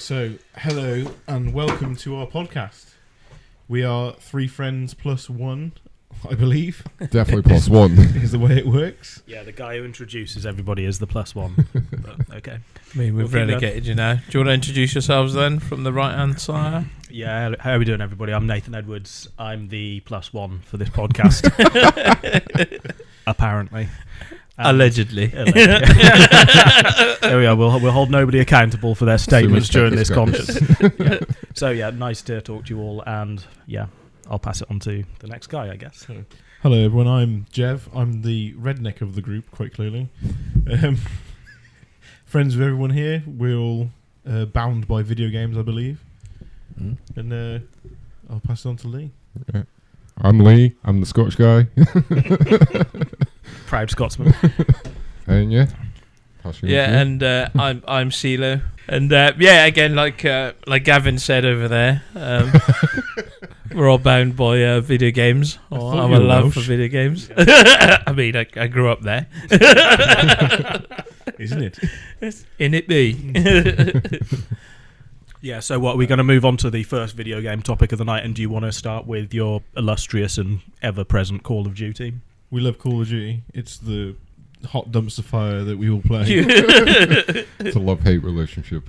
So hello and welcome to our podcast. We are three friends plus one, I believe. Definitely plus one. Is the way it works. Yeah, the guy who introduces everybody is the plus one. But, okay. I mean, we've relegated you now. Do you want to introduce yourselves then from the right-hand side? Yeah, how are we doing, everybody? I'm Nathan Edwards. I'm the plus one for this podcast. Apparently. Allegedly. There we are. We'll hold nobody accountable for their statements during this conference. Yeah. So, yeah, nice to talk to you all. And, yeah, I'll pass it on to the next guy, I guess. Hello, everyone. I'm Jev. I'm the redneck of the group, quite clearly. Friends with everyone here. We're all bound by video games, I believe. And I'll pass it on to Lee. Yeah. I'm Lee. I'm the Scotch guy. Proud Scotsman. And yeah. And I'm CeeLo. And yeah, again, like Gavin said over there, we're all bound by video games. I'm a love for video games. I mean, I grew up there. Isn't it? In it be. Yeah, so what, are we going to move on to the first video game topic of the night, and do you want to start with your illustrious and ever-present Call of Duty? We love Call of Duty. It's the hot dumpster fire that we all play. It's a love-hate relationship.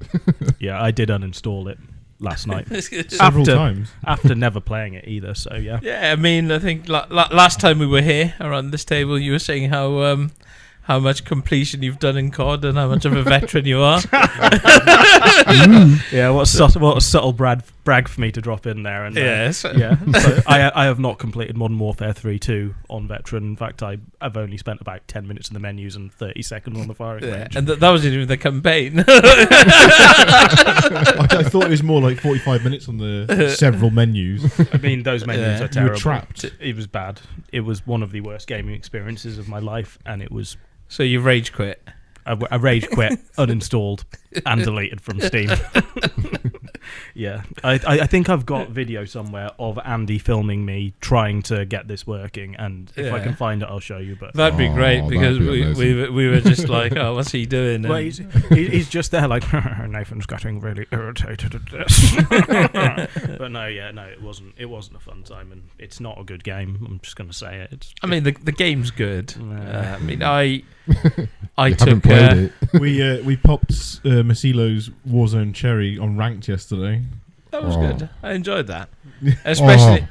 Yeah, I did uninstall it last night. Several times. After never playing it either, so yeah. Yeah, I mean, I think last time we were here around this table, you were saying how much completion you've done in CoD and how much of a veteran you are. Yeah, what a subtle brag for me to drop in there. And yes. Yeah. So I have not completed Modern Warfare 3.2 on veteran. In fact, I've only spent about 10 minutes in the menus and 30 seconds on the firing range. And that wasn't even the campaign. I thought it was more like 45 minutes on the several menus. I mean, those menus are terrible. You were trapped. It was bad. It was one of the worst gaming experiences of my life, and it was... So you rage quit? I rage quit, uninstalled, and deleted from Steam. Yeah, I think I've got video somewhere of Andy filming me trying to get this working, and if I can find it, I'll show you. But that'd be great, because we were just like, oh, what's he doing? Well, he's just there like, Nathan's getting really irritated at this. But no, it wasn't a fun time, and it's not a good game. I'm just going to say it. I mean, the game's good. I mean, I took we popped Masilo's Warzone Cherry on ranked yesterday. That was good. I enjoyed that, especially.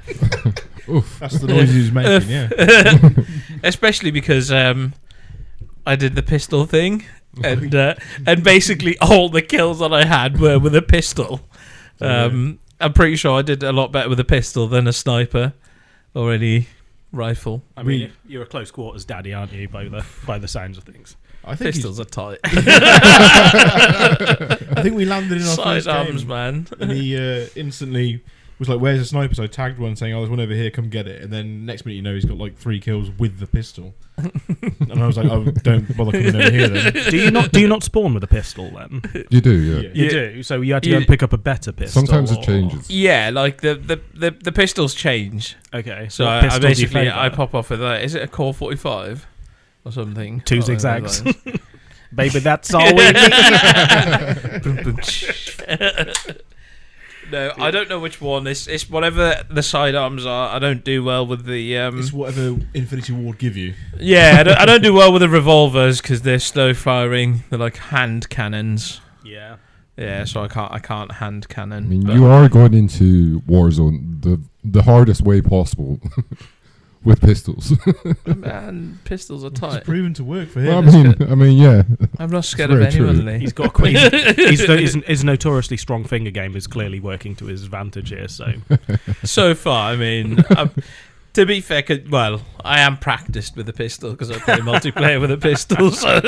That's the noise he was making. Yeah, especially because I did the pistol thing, and basically all the kills that I had were with a pistol. I'm pretty sure I did a lot better with a pistol than a sniper or any rifle. I mean, you're a close quarters daddy, aren't you? By the sounds of things. I think pistols are tight. I think we landed in our first arms, game, man. And he instantly was like, "Where's the sniper?" So I tagged one saying, "Oh, there's one over here. Come get it." And then next minute, he's got like 3 kills with the pistol. And I was like, "Oh, don't bother coming over here then." Do you not spawn with a pistol then? You do, yeah. You do. So you had to go and pick up a better pistol. Sometimes it changes. Yeah, like the pistols change. Okay. So I basically pop off with that. Is it a Core 45 or something? 2 zigzags. Baby, that's all we need. No, I don't know which one. It's whatever the sidearms are. I don't do well with the. It's whatever Infinity Ward give you. Yeah, I don't do well with the revolvers because they're slow firing. They're like hand cannons. Yeah. Yeah, so I can't hand cannon. I mean, you are going into Warzone the hardest way possible. With pistols. Man, pistols are tight. It's proven to work for him. Well, I mean, yeah. I'm not scared of anyone, Lee. He's got his notoriously strong finger game is clearly working to his advantage here. So far, I mean, to be fair, I am practiced with a pistol because I play multiplayer with a pistol, so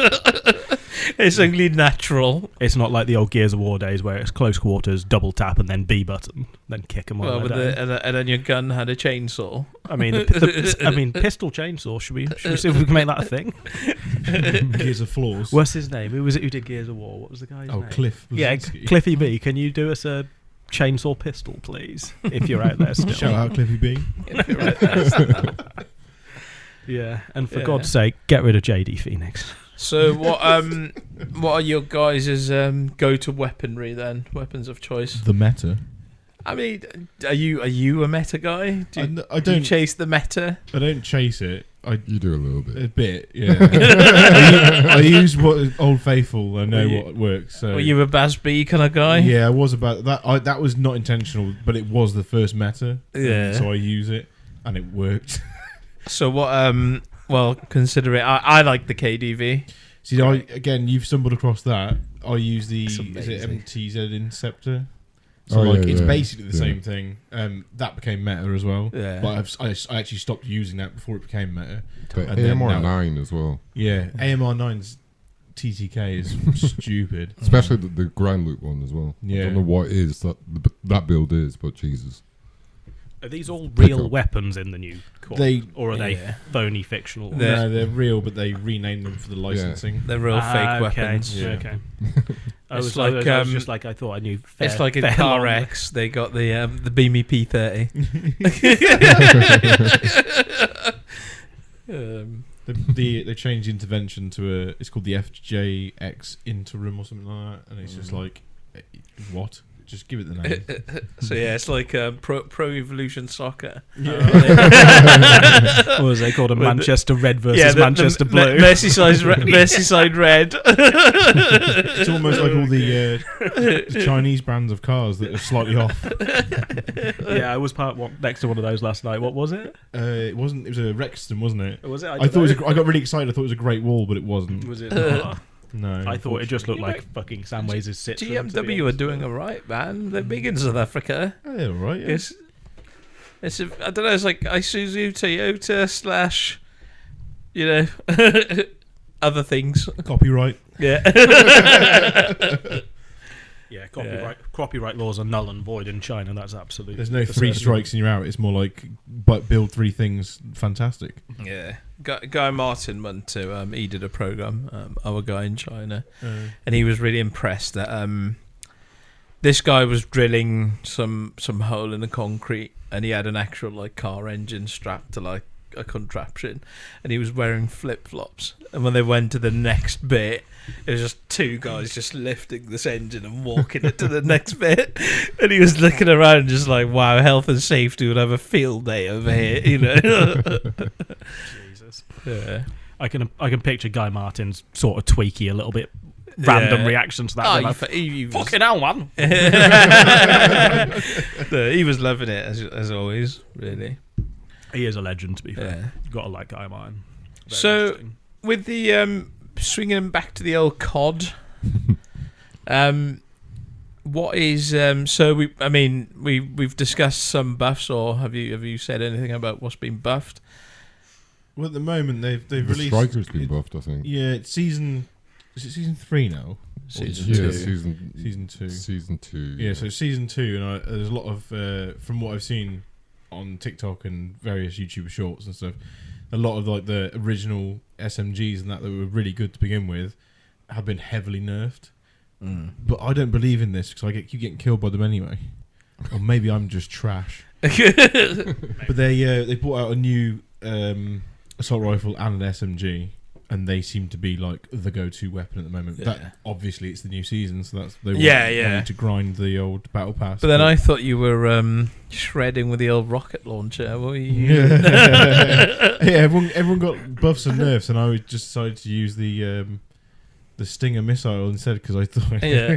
it's only natural. It's not like the old Gears of War days where it's close quarters, double tap, and then B button, then kick them all. And then your gun had a chainsaw. I mean, pistol chainsaw. Should we see if we can make that a thing? Gears of Floors. What's his name? Who was it who did Gears of War? What was the guy's name? Cliff. Yeah, Cliffy B. Can you do us a chainsaw pistol, please? If you're out there still. Shout out Cliffy B. If you're out there still. Yeah, and for God's sake, get rid of JD Phoenix. So what What are your guys' go-to weaponry then? Weapons of choice. The meta. I mean, are you a meta guy? Do you chase the meta? I don't chase it. You do a little bit. A bit, yeah. I use what is Old Faithful. I know what works. So. Were you a Baz B kind of guy? Yeah, I was about that. That was not intentional, but it was the first meta. Yeah. So I use it, and it worked. So what? Well, consider it. I like the KDV. See, you've stumbled across that. I use the is it MTZ Inceptor. So it's basically the same thing. That became meta as well. Yeah. But I actually stopped using that before it became meta. The AMR9 as well. Yeah, AMR9's TTK is stupid. Especially the Grand Loop one as well. Yeah. I don't know what it is that build is, but Jesus. Are these all real weapons in the new CoD? Or are they phony fictional? No, they're real, but they renamed them for the licensing. Yeah. They're real fake weapons. Yeah. Okay. I was just like, I thought I knew. It's like in Car X, they got the Beamy P30. They changed intervention to it's called the FJX interim or something like that, and it's just like, what? Just give it the name. So yeah, it's like Pro Evolution Soccer. What was they called? A Manchester Red versus Manchester Blue. Merseyside Red. It's almost like all the Chinese brands of cars that are slightly off. Yeah, I was next to one of those last night. What was it? It wasn't. It was a Rexton, wasn't it? Was it? I thought it was. I got really excited. I thought it was a Great Wall, but it wasn't. Was it? Not? No, I thought it just looked like fucking Samways' sit. GMW are doing alright, man. They're big in South Africa. Oh, they're alright. Yeah. I don't know. It's like Isuzu, Toyota / other things. Copyright. Yeah. Yeah, copyright laws are null and void in China. That's absolutely. There's no 3 strikes and you're out. It's more like, build 3 things. Fantastic. Yeah. Guy Martin went to. He did a program. Our guy in China, and he was really impressed that this guy was drilling some hole in the concrete, and he had an actual like car engine strapped to like a contraption, and he was wearing flip-flops, and when they went to the next bit, it was just 2 guys just lifting this engine and walking it to the next bit, and he was looking around just like, wow, health and safety would have a field day over here, Jesus. Yeah. I can picture Guy Martin's sort of tweaky, a little bit random reaction to that. Fucking hell, man. He was loving it as always, really. He is a legend, to be fair. You've got to like Guy Martin. So, with the swinging him back to the old COD, what is we've discussed some buffs, or have you said anything about what's been buffed? Well, at the moment they've released. Striker's been buffed, I think. Yeah, it's season 3 now. Season 2. Season 2. Season 2. Yeah, so season 2, and there's a lot of from what I've seen on TikTok and various YouTube shorts and stuff, a lot of like the original SMGs and that were really good to begin with have been heavily nerfed. But I don't believe in this because I keep getting killed by them anyway. Or maybe I'm just trash. But they brought out a new assault rifle and an SMG, and they seem to be like the go-to weapon at the moment. Yeah. That obviously it's the new season, so that's they want to grind the old battle pass. But then I thought you were shredding with the old rocket launcher. Were you? Yeah, everyone got buffs and nerfs, and I just decided to use the Stinger missile instead because I thought. Yeah.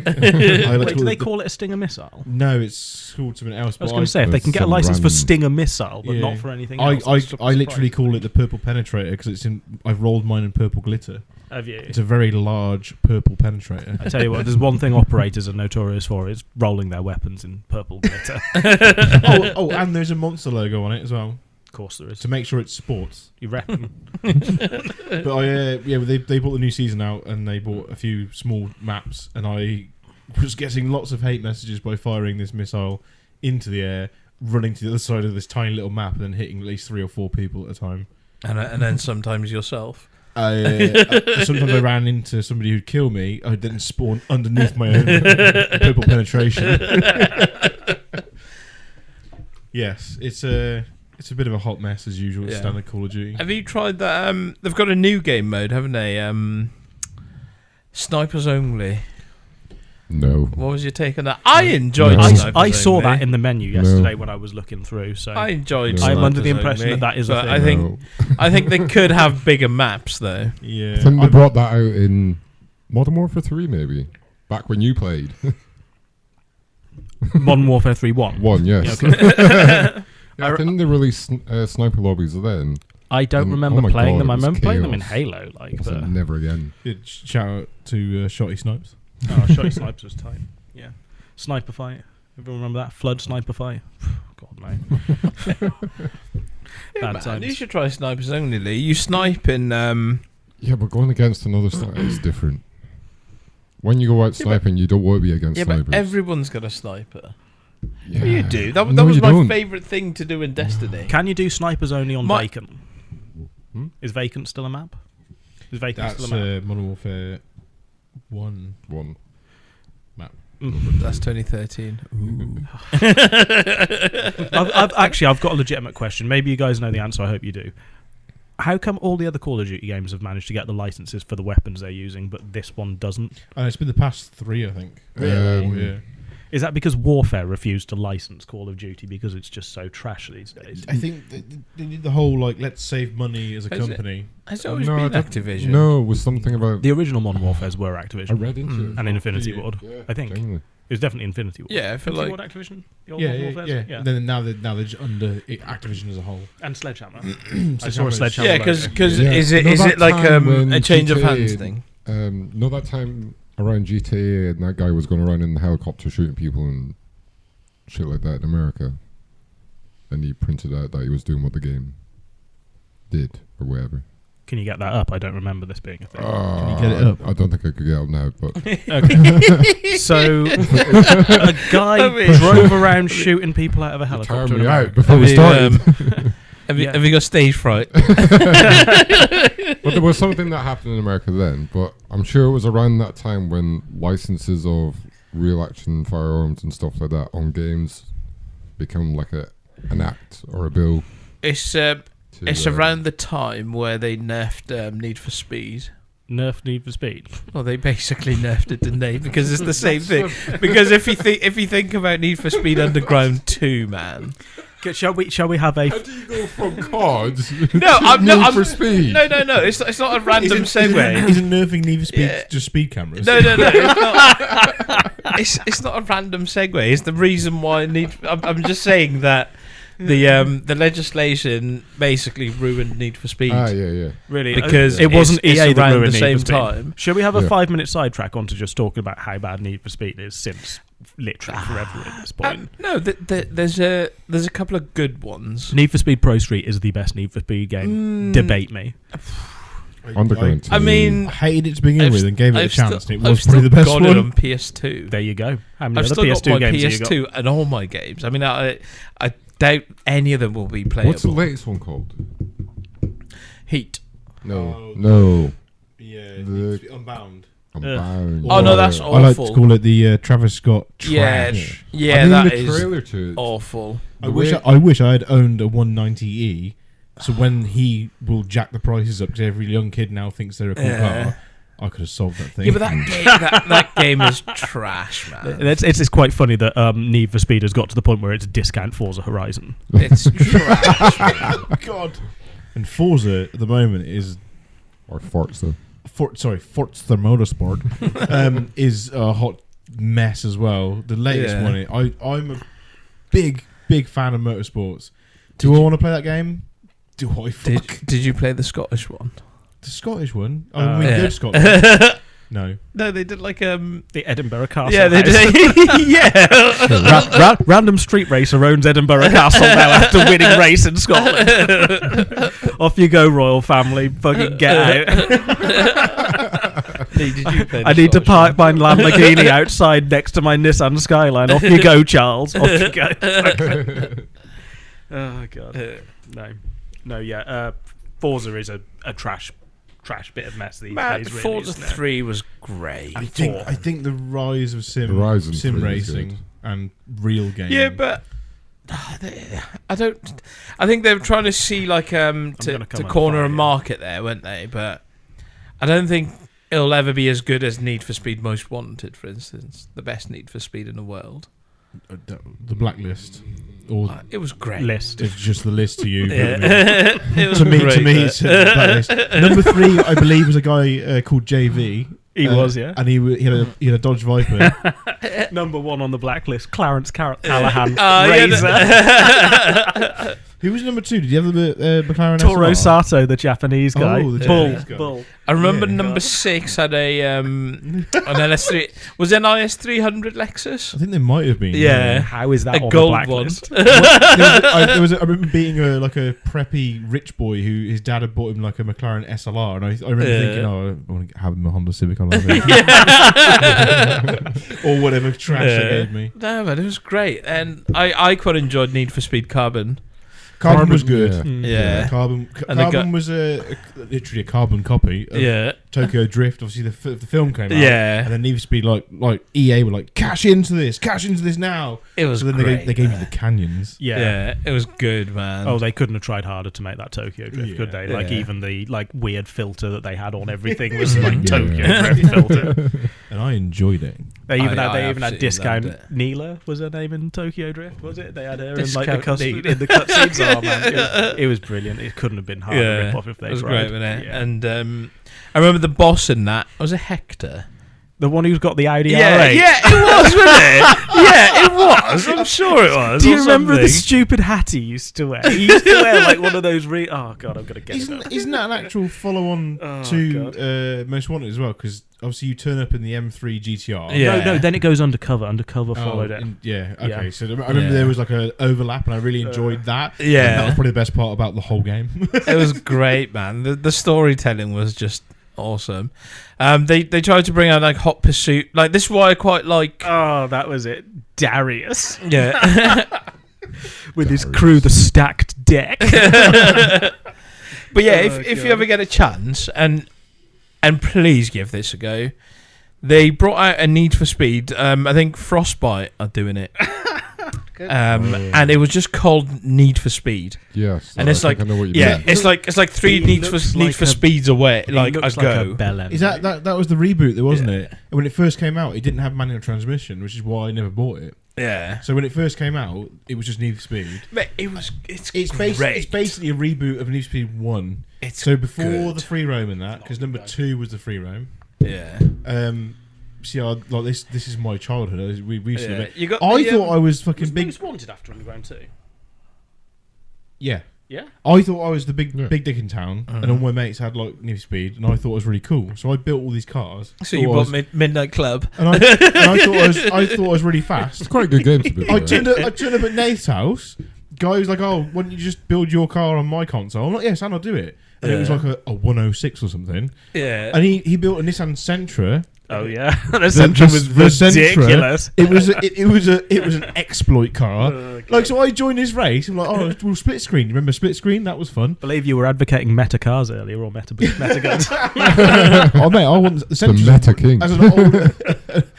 Wait, do they call it a Stinger missile? No, it's called something else. I was going to say if they can get a license for Stinger missile, but not for anything else. I literally call it the purple penetrator because I've rolled mine in purple glitter. Have you? It's a very large purple penetrator. I tell you what, there's one thing operators are notorious for: is rolling their weapons in purple glitter. And there's a monster logo on it as well. Of course there is. To make sure it's sports. You reckon? But they brought the new season out and they bought a few small maps, and I was getting lots of hate messages by firing this missile into the air, running to the other side of this tiny little map, and then hitting at least 3 or 4 people at a time. And then sometimes yourself. Sometimes I ran into somebody who'd kill me. I didn't spawn underneath my own purple penetration. Yes, it's a bit of a hot mess as usual. It's standard Call of Duty. Have you tried that? They've got a new game mode, haven't they? Snipers only. No. What was your take on that? I enjoyed No. Snipers I saw only. that in the menu yesterday when I was looking through. So I enjoyed. No. Snipers I'm under the impression only, that is a but thing. I think they could have bigger maps though. Yeah. I think they brought that out in Modern Warfare 3, maybe. Back when you played. Modern Warfare 3 1. One, yes. Yeah, I think they released sniper lobbies then. I don't And, remember oh my playing God, them. I it was remember playing them in chaos. Halo. Like, I said but, never again. Shout out to Shotty Snipes. oh, Shotty Snipes was tight. Yeah, sniper fight. Everyone remember that flood sniper fight? God no. Yeah, Bad man, times. you should try Snipers only. Lee. You snipe in. Yeah, but going against another sniper is different. When you go out sniping, you don't want to be against Yeah, snipers. but everyone's got a sniper. Yeah. You do. That No, was you my don't. favourite thing to do in Destiny. Can you do snipers only on My- Vacant? Hmm? Is Vacant still a map? Is Vacant That's still a map? Modern Warfare 1. One. That's 2013. I've got a legitimate question. Maybe you guys know the answer. I hope you do. How come all the other Call of Duty games have managed to get the licenses for the weapons they're using, but this one doesn't? And it's been the past 3, I think. Yeah. Is that because Warfare refused to license Call of Duty because it's just so trash these days? I think they did the whole let's save money as a Has it? company. Has it always No, been I don't- Activision? No, it was something about... The original Modern Warfares were I Activision. read into it. And Infinity Yeah, Ward, yeah, I think. genuinely. It was definitely Infinity Ward. Yeah, I feel Infinity like Ward Activision? The old Yeah, Modern yeah, Warfares? yeah. Then now they're just under Activision as a whole. And Sledgehammer. I saw a Sledgehammer's- Sledgehammer. Yeah, logo. because Yeah. is it No, is that it like time when a change of GTA hands thing? No, that time around GTA, and that guy was going around in the helicopter shooting people and shit like that in America. And he printed out that he was doing what the game did, or whatever. Can you get that up? I don't remember this being a thing. Can you get it up? I don't think I could get it up now, but... So, a guy drove around shooting people out of a Tired helicopter. in me out America. before we started. Have Yeah. you got stage fright? But there was something that happened in America then, but I'm sure it was around that time when licenses of real action firearms and stuff like that on games become like an act or a bill. It's around the time where they nerfed Need for Speed. Nerf Need for Speed. Well, they basically nerfed it, didn't they? Because it's the same thing. Because if you think about Need for Speed Underground 2, man. Shall we have a? How do you go from cards No, I'm Need not. for Speed? No. It's not a random segue. Isn't nerfing Need for Speed Yeah. just speed cameras? No. It's not. It's not a random segue. It's the reason why I'm just saying that the legislation basically ruined Need for Speed. Yeah. Really, Because it wasn't it's EA that around ruined the Need same for Speed. time. Shall we have a Yeah. 5-minute sidetrack onto just talking about how bad Need for Speed is since literally forever at this point? No, there's a couple of good ones. Need for Speed Pro Street is the best Need for Speed game. Debate me. Underground. I I mean, hated it to begin I've with and gave it a I've chance, still- and it I've was probably the still best got one. it on PS2. There you go. How many I've other still got PS2 my games have you got? PS2 and all my games. I mean, I doubt any of them will be playable. What's the latest one called? Heat. No. Yeah, The- Unbound. I'm Ugh. bound. Oh, no, that's I like to awful. call it the Travis Scott trash. Yeah, I mean, that the is trailer to it. awful. I wish I had owned a 190E. So when he will jack the prices up because every young kid now thinks they're a cool car, I could have solved that thing. Yeah, but that game is trash, man. It's quite funny that Need for Speed has got to the point where it's discount Forza Horizon. It's trash, man. God. And Forza at the moment is Or Forza. Forza Motorsport is a hot mess as well. The latest Yeah. one. I'm a big fan of motorsports. Do I want to play that game? Do I? Fuck. Did you play the Scottish one? The Scottish one? Oh, we Yeah. go to Scotland. No. No, they did like The Edinburgh Castle. Yeah, they house. did. Yeah. Random street racer owns Edinburgh Castle now after winning race in Scotland. Off you go, royal family. Fucking get out. Lee, did you play the I need to Scottish park my Lamborghini outside next to my Nissan Skyline. Off you go, Charles. Off you go. Oh, God. No, yeah. Forza is a trash bit of mess these Man, days, really. Forza isn't it? 3 was great. I think the rise of sim Horizon 3 is racing good. and real gaming. Yeah, but I think they were trying to see like gonna to come and corner a fight you. market there, weren't they? But I don't think it'll ever be as good as Need for Speed Most Wanted, for instance, the best Need for Speed in the world. The Blacklist, or It was great. List. it's just the list to you. Yeah. It was To me, great, it's Blacklist. Number 3, I believe, was a guy called JV. He was, yeah. and he had a Dodge Viper. Number 1 on the blacklist, Clarence Callahan, yeah, Razor. Who was number 2? Did you have the McLaren Toro SLR? Sato, the Japanese guy. Oh, the Japanese guy. Bull. I remember Yeah. number 6 had an LS3. Was it an IS300 Lexus? I think there might have been. Yeah. How is that A on gold the blacklist? I remember beating a preppy rich boy who his dad had bought him like a McLaren SLR, and I remember thinking, I want to have him a Honda Civic on or whatever trash they gave me. No, man, it was great, and I quite enjoyed Need for Speed Carbon. Carbon was good. Yeah. Carbon And they got- was literally a carbon copy of Yeah, Tokyo Drift. Obviously, the film came out. Yeah. And then Need for Speed, like EA were like, cash into this now. it was So then great. they gave you the canyons. Yeah, it was good, man. Oh, they couldn't have tried harder to make that Tokyo Drift, could they? Like, Yeah. even the weird filter that they had on everything was like Yeah. Tokyo Drift filter. And I enjoyed it. They even I had absolutely discount. loved it. Neela was her name in Tokyo Drift, was it? They had her in Discount Neela. in the cutscenes. Oh man, it was brilliant. It couldn't have been harder to rip off if they it was tried. great, wasn't it? Yeah. And I remember the boss in that was a Hector. The one who's got the Audi Yeah, R8. yeah, it was, wasn't it? Yeah, it was. I'm sure it was. Do you or remember the something. stupid hat he used to wear? He used to wear like one of those. Oh god, I'm gonna get it. Up. Isn't that an actual follow-on Oh, to Most Wanted as well? Because obviously you turn up in the M3 GTR. Yeah. No, then it goes undercover. Undercover Oh, followed it. Yeah. Okay. Yeah. So I remember Yeah. there was like a overlap, and I really enjoyed that. Yeah. And that was probably the best part about the whole game. It was great, man. The storytelling was just awesome. They tried to bring out like Hot Pursuit. Like this is why I quite like. Oh, that was it. Darius Yeah. with his crew, the stacked deck. But yeah, Oh, if you God. ever get a chance, and please give this a go. They brought out a Need for Speed. I think Frostbite are doing it. And it was just called Need for Speed. Yes. And I it's think like I know what you yeah, mean. it's like 3 He Need for looks Need like for a- Speeds away, like He a looks go. like a bell end. Is that was the reboot, though, wasn't it? And when it first came out, it didn't have manual transmission, which is why I never bought it. Yeah, So when it first came out, it was just Need for Speed. Mate, it's Great. great. It's basically a reboot of Need for Speed 1. It's So before good. the free roam and that, because number 2 was the free roam. Yeah, See, like this is my childhood. We used to. yeah. You got. I the, thought I was fucking big. Wanted after Underground 2. Yeah. Yeah. I thought I was the big Yeah. dick in town, and all my mates had like Need for Speed, and I thought it was really cool. So I built all these cars. So you Thought I bought was- Midnight Club. and I thought I was really fast. It's quite a good game to be I fair. turned up at Nath's house. Guy was like, "Oh, why don't you just build your car on my console?" I'm like, "Yes, and I'll do it." And it was Yeah. like a 106 or something. Yeah, And he built a Nissan Sentra. Oh yeah, the The- Sentra was the Sentra, ridiculous. It was an exploit car. Like, so I joined this race. I'm like, "Oh, we'll split screen. Remember split screen? That was fun." I believe you were advocating meta cars earlier, or meta guns. Oh mate, I want the The Sentra. Meta King.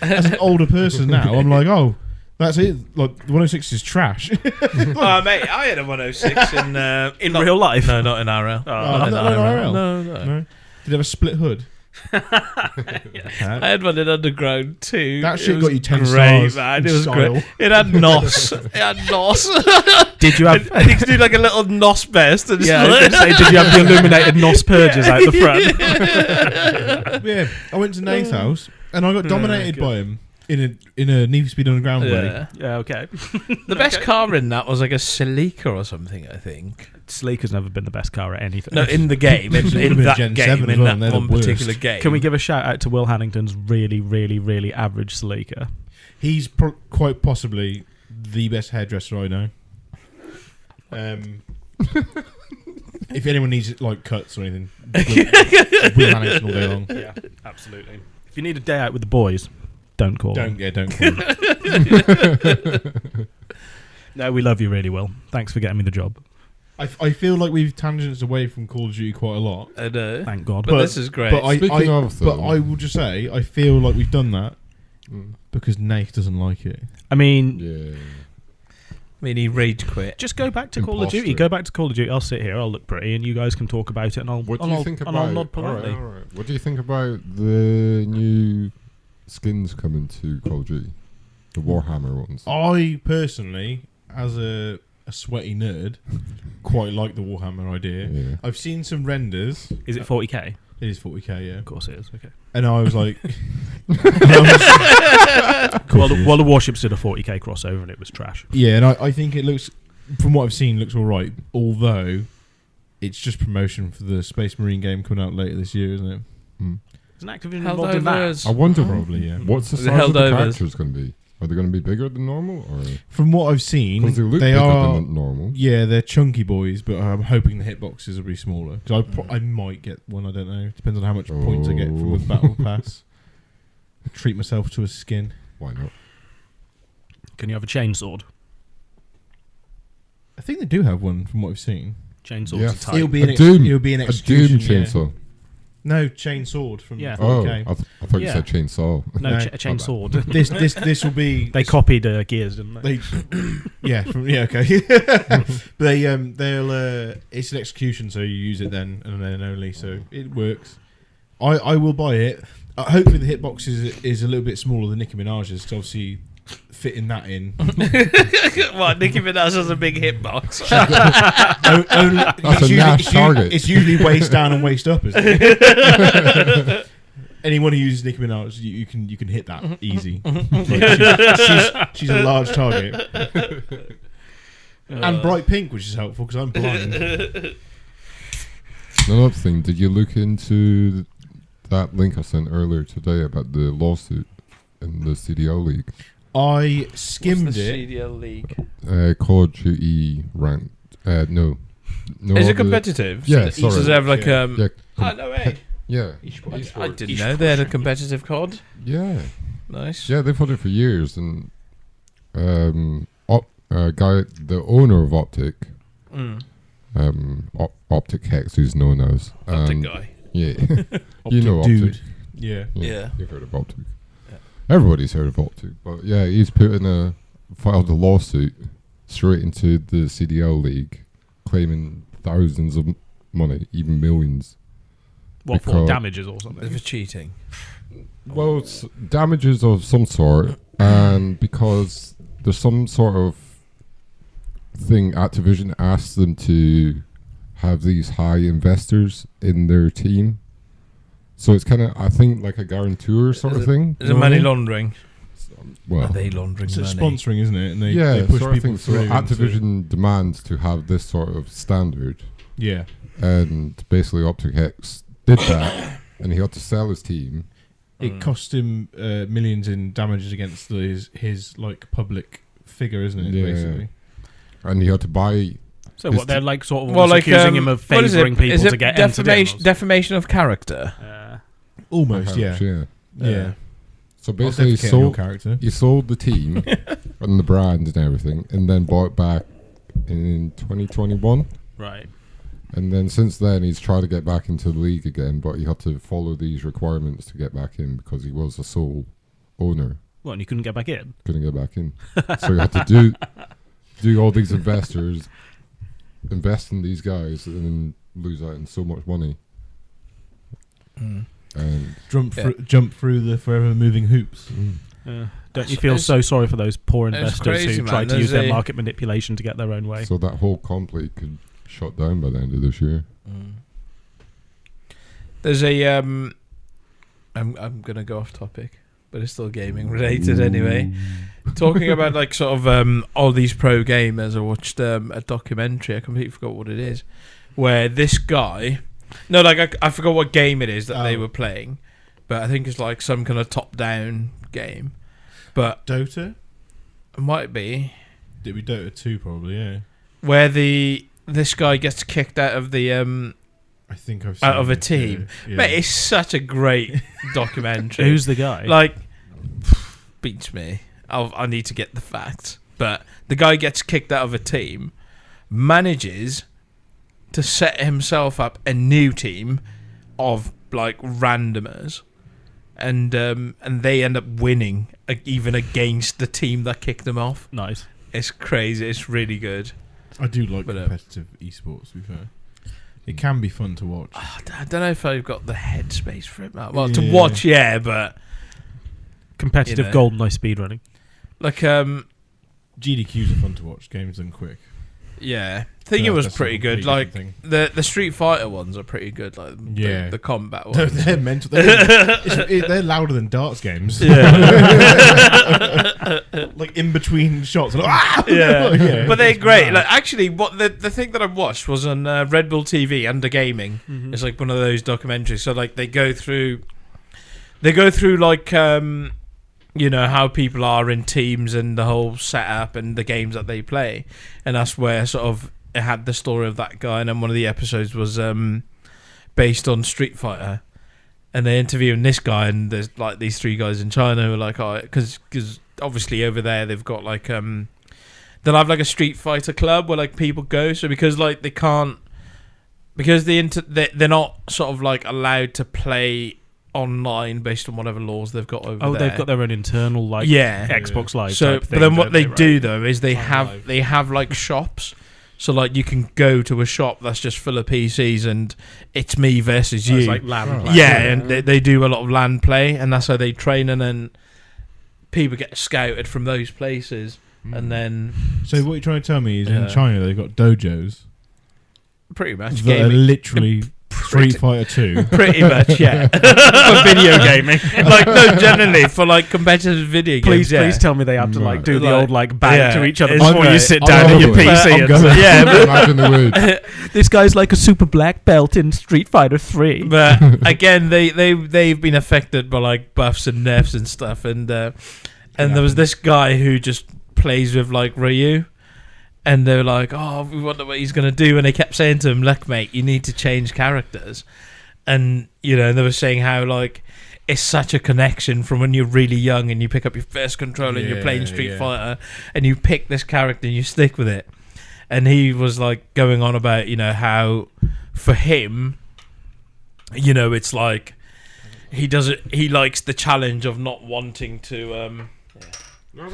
As an older person now, I'm like, oh, that's it. Like the 106 is trash. oh mate, I had a 106 in In real life? No, not in RL. Oh, not in RL. No. No. Did it have a split hood? I had one in Underground too. That It shit was got you 10 great, stars man. in It was style. great. It had NOS. It had NOS. Did you have? I think to do like a little NOS vest. And Yeah, I was gonna say, did you have the illuminated NOS purges out the front? Yeah, I went to Nate's house and I got dominated by him in a Need for Speed Underground way. Yeah. Yeah, okay. The best car in that was like a Celica or something, I think. Sleeker's never been the best car at anything. No, in the game, It would've in been that Gen game, 7 as in well, and that they're the one particular worst. game. Can we give a shout out to Will Hannington's really, really, really average Sleeker? He's quite possibly the best hairdresser I know. If anyone needs like cuts or anything, Will Hannington all day long. Yeah, absolutely. If you need a day out with the boys, don't call. Don't call him. No, we love you really well. Thanks for getting me the job. I feel like we've tangents away from Call of Duty quite a lot. I know. Thank God. But this is great. But Speaking of, but though- I will just say I feel like we've done that because Nate doesn't like it. I mean, Yeah. I mean, he rage quit. Just go back to Call of Imposter. Duty. Go back to Call of Duty. I'll sit here. I'll look pretty, and you guys can talk about it. And I'll. What do and you I'll, think and about? I'll nod politely. All right. What do you think about the new skins coming to Call of Duty? The Warhammer ones. I personally, as a sweaty nerd, quite like the Warhammer idea. Yeah. I've seen some renders. Is it 40k? It is 40k, yeah. Of course it is. Okay. And I was like, Well, the Warships did a 40k crossover, and it was trash. yeah, and I think it looks, from what I've seen, looks all right. Although, it's just promotion for the Space Marine game coming out later this year, isn't it? Isn't Activision involved in that? Holdovers. I wonder Probably, yeah. what's the The size of the Holdovers. characters going to be? Are they going to be bigger than normal, or From what I've seen, because they look they bigger are. than normal? Yeah, they're chunky boys, but I'm hoping the hitboxes will be smaller. Because I might get one. I don't know. Depends on how much points I get from the battle pass. Treat myself to a skin. Why not? Can you have a chainsword? I think they do have one from what I've seen. Chainswords Yes. are tight. It'll be A Doom. It'll be an A execution. Doom yeah. chainsaw. No, chain sword from. Yeah. Oh, 40K. I thought you Yeah. said chainsaw. No, No. a chainsword. This will be. They copied Gears, didn't they? Yeah, okay. But they'll. It's an execution, so you use it then and then only. So it works. I will buy it. Hopefully the hitbox is a little bit smaller than Nicki Minaj's, because obviously fitting that in. What? Nicki Minaj has a big hitbox. That's a Nash target. It's usually waist down and waist up, isn't it? Anyone who uses Nicki Minaj, you can hit that easy. Like, she's a large target. And bright pink, which is helpful because I'm blind. Another thing, did you look into that link I sent earlier today about the lawsuit in the CDO League? I skimmed What's the it. CDL League? Call of Duty ranked. No. Is it competitive? Yeah, So sorry. they have like Yeah. Oh no way! Yeah. I didn't know they had a competitive COD. Yeah. Nice. Yeah, they've had it for years, and the owner of Optic, Optic Hex, who's known as Optic guy. Yeah, you know dude. Optic. Yeah. Yeah. You've heard of Optic. Yeah. Everybody's heard of Optic, but yeah, he's filed a lawsuit straight into the CDL League, claiming thousands of money, even millions. What for? Because- Damages or something? For cheating. Well, it's damages of some sort, and because there's some sort of thing Activision asked them to have these high investors in their team. So it's kind of, I think, like a guarantor sort of thing. Is it money laundering? Well, Are they laundering It's money? sponsoring, isn't it? And they yeah, push sort of people thing. So through. into- Activision demands to have this sort of standard, Yeah. and basically Optic Hex did that, and he had to sell his team. It cost him millions in damages against his like public figure, isn't it? Yeah. Basically. And he had to buy. So His what? They're like sort of Well, like accusing him of what is it? favouring people Is it to get entered in. defamation of character. Almost, yeah. Yeah. Yeah. So I'll basically, defecate on your sold, character. he sold the team and the brand and everything, and then bought it back in 2021. Right. And then since then, he's tried to get back into the league again, but he had to follow these requirements to get back in because he was a sole owner. Well, and you couldn't get back in. Couldn't get back in, so he had to do all these investors invest in these guys and then lose out on so much money. And Jump through the forever moving hoops. Don't you feel so sorry for those poor It's investors crazy, who man. tried to use There's their a- market manipulation to get their own way? so that whole comp league could shut down by the end of this year. There's a I'm gonna go off topic, but it's still gaming related anyway. Talking about like sort of all these pro gamers, I watched a documentary. I completely forgot what it is, where this guy, no, like I forgot what game it is that they were playing, but I think it's like some kind of top-down game. But Dota? it might be It'd be Dota 2 probably, yeah. where this guy gets kicked out of the I think I've seen out of a this, team. Yeah. Mate, it's such a great documentary. Who's the guy? Like, beats me. I need to get the facts. But the guy gets kicked out of a team, manages to set himself up a new team of like randomers, and they end up winning even against the team that kicked them off. Nice. It's crazy. It's really good. I do like But, competitive esports, to be fair. It can be fun to watch. I don't know if I've got the headspace for it. Well, to Yeah. watch, yeah, but Competitive You know. GoldenEye speedrunning. like GDQs are fun to watch. Games done quick. yeah, I think it Yeah, was that's a pretty good. completely Like different the Street Fighter ones are pretty good. Like Yeah. the combat thing. ones. They're mental. They're louder than darts games. Yeah. Like in between shots. Like, ah! Yeah. Yeah, But they're it's great. mad. Like actually, what the thing that I watched was on Red Bull TV under gaming. Mhm. It's like one of those documentaries. So like they go through like you know how people are in teams and the whole setup and the games that they play, and that's where sort of it had the story of that guy. And then one of the episodes was based on Street Fighter, and they interviewing this guy, and there's like these three guys in China who are like, oh, because obviously over there they've got like they'll have like a Street Fighter club where like people go. So because like they can't, because they're not sort of like allowed to play online based on whatever laws they've got over there. Oh, they've got their own internal like Yeah. Xbox Live. So, type but thing, then what don't they right? do though is they Live. have like shops. So like you can go to a shop that's just full of PCs and it's me versus Oh, you. it's like LAN Oh. play. Yeah, and they do a lot of LAN play, and that's how they train, and then people get scouted from those places, and then So what you're trying to tell me is Yeah. in China they've got dojos pretty much that are gaming. literally Street Fighter 2. Pretty much, yeah. For video gaming. Like no, generally for like competitive video Please, games. Yeah. please tell me they have to like do the Like- old like bow yeah, to each other it's before you great. sit I'm down at your going. PC. I'm and going. say, Yeah, but Imagine the word. this guy's like a super black belt in Street Fighter 3. But again, they've been affected by like buffs and nerfs and stuff, and there was this guy who just plays with like Ryu, and they were like, "Oh, we wonder what he's gonna do," and they kept saying to him, "Look, mate, you need to change characters," and you know, they were saying how like it's such a connection from when you're really young and you pick up your first controller and you're playing Yeah, Street yeah. Fighter and you pick this character and you stick with it. And he was like going on about, you know, how for him, you know, it's like he likes the challenge of not wanting to No, I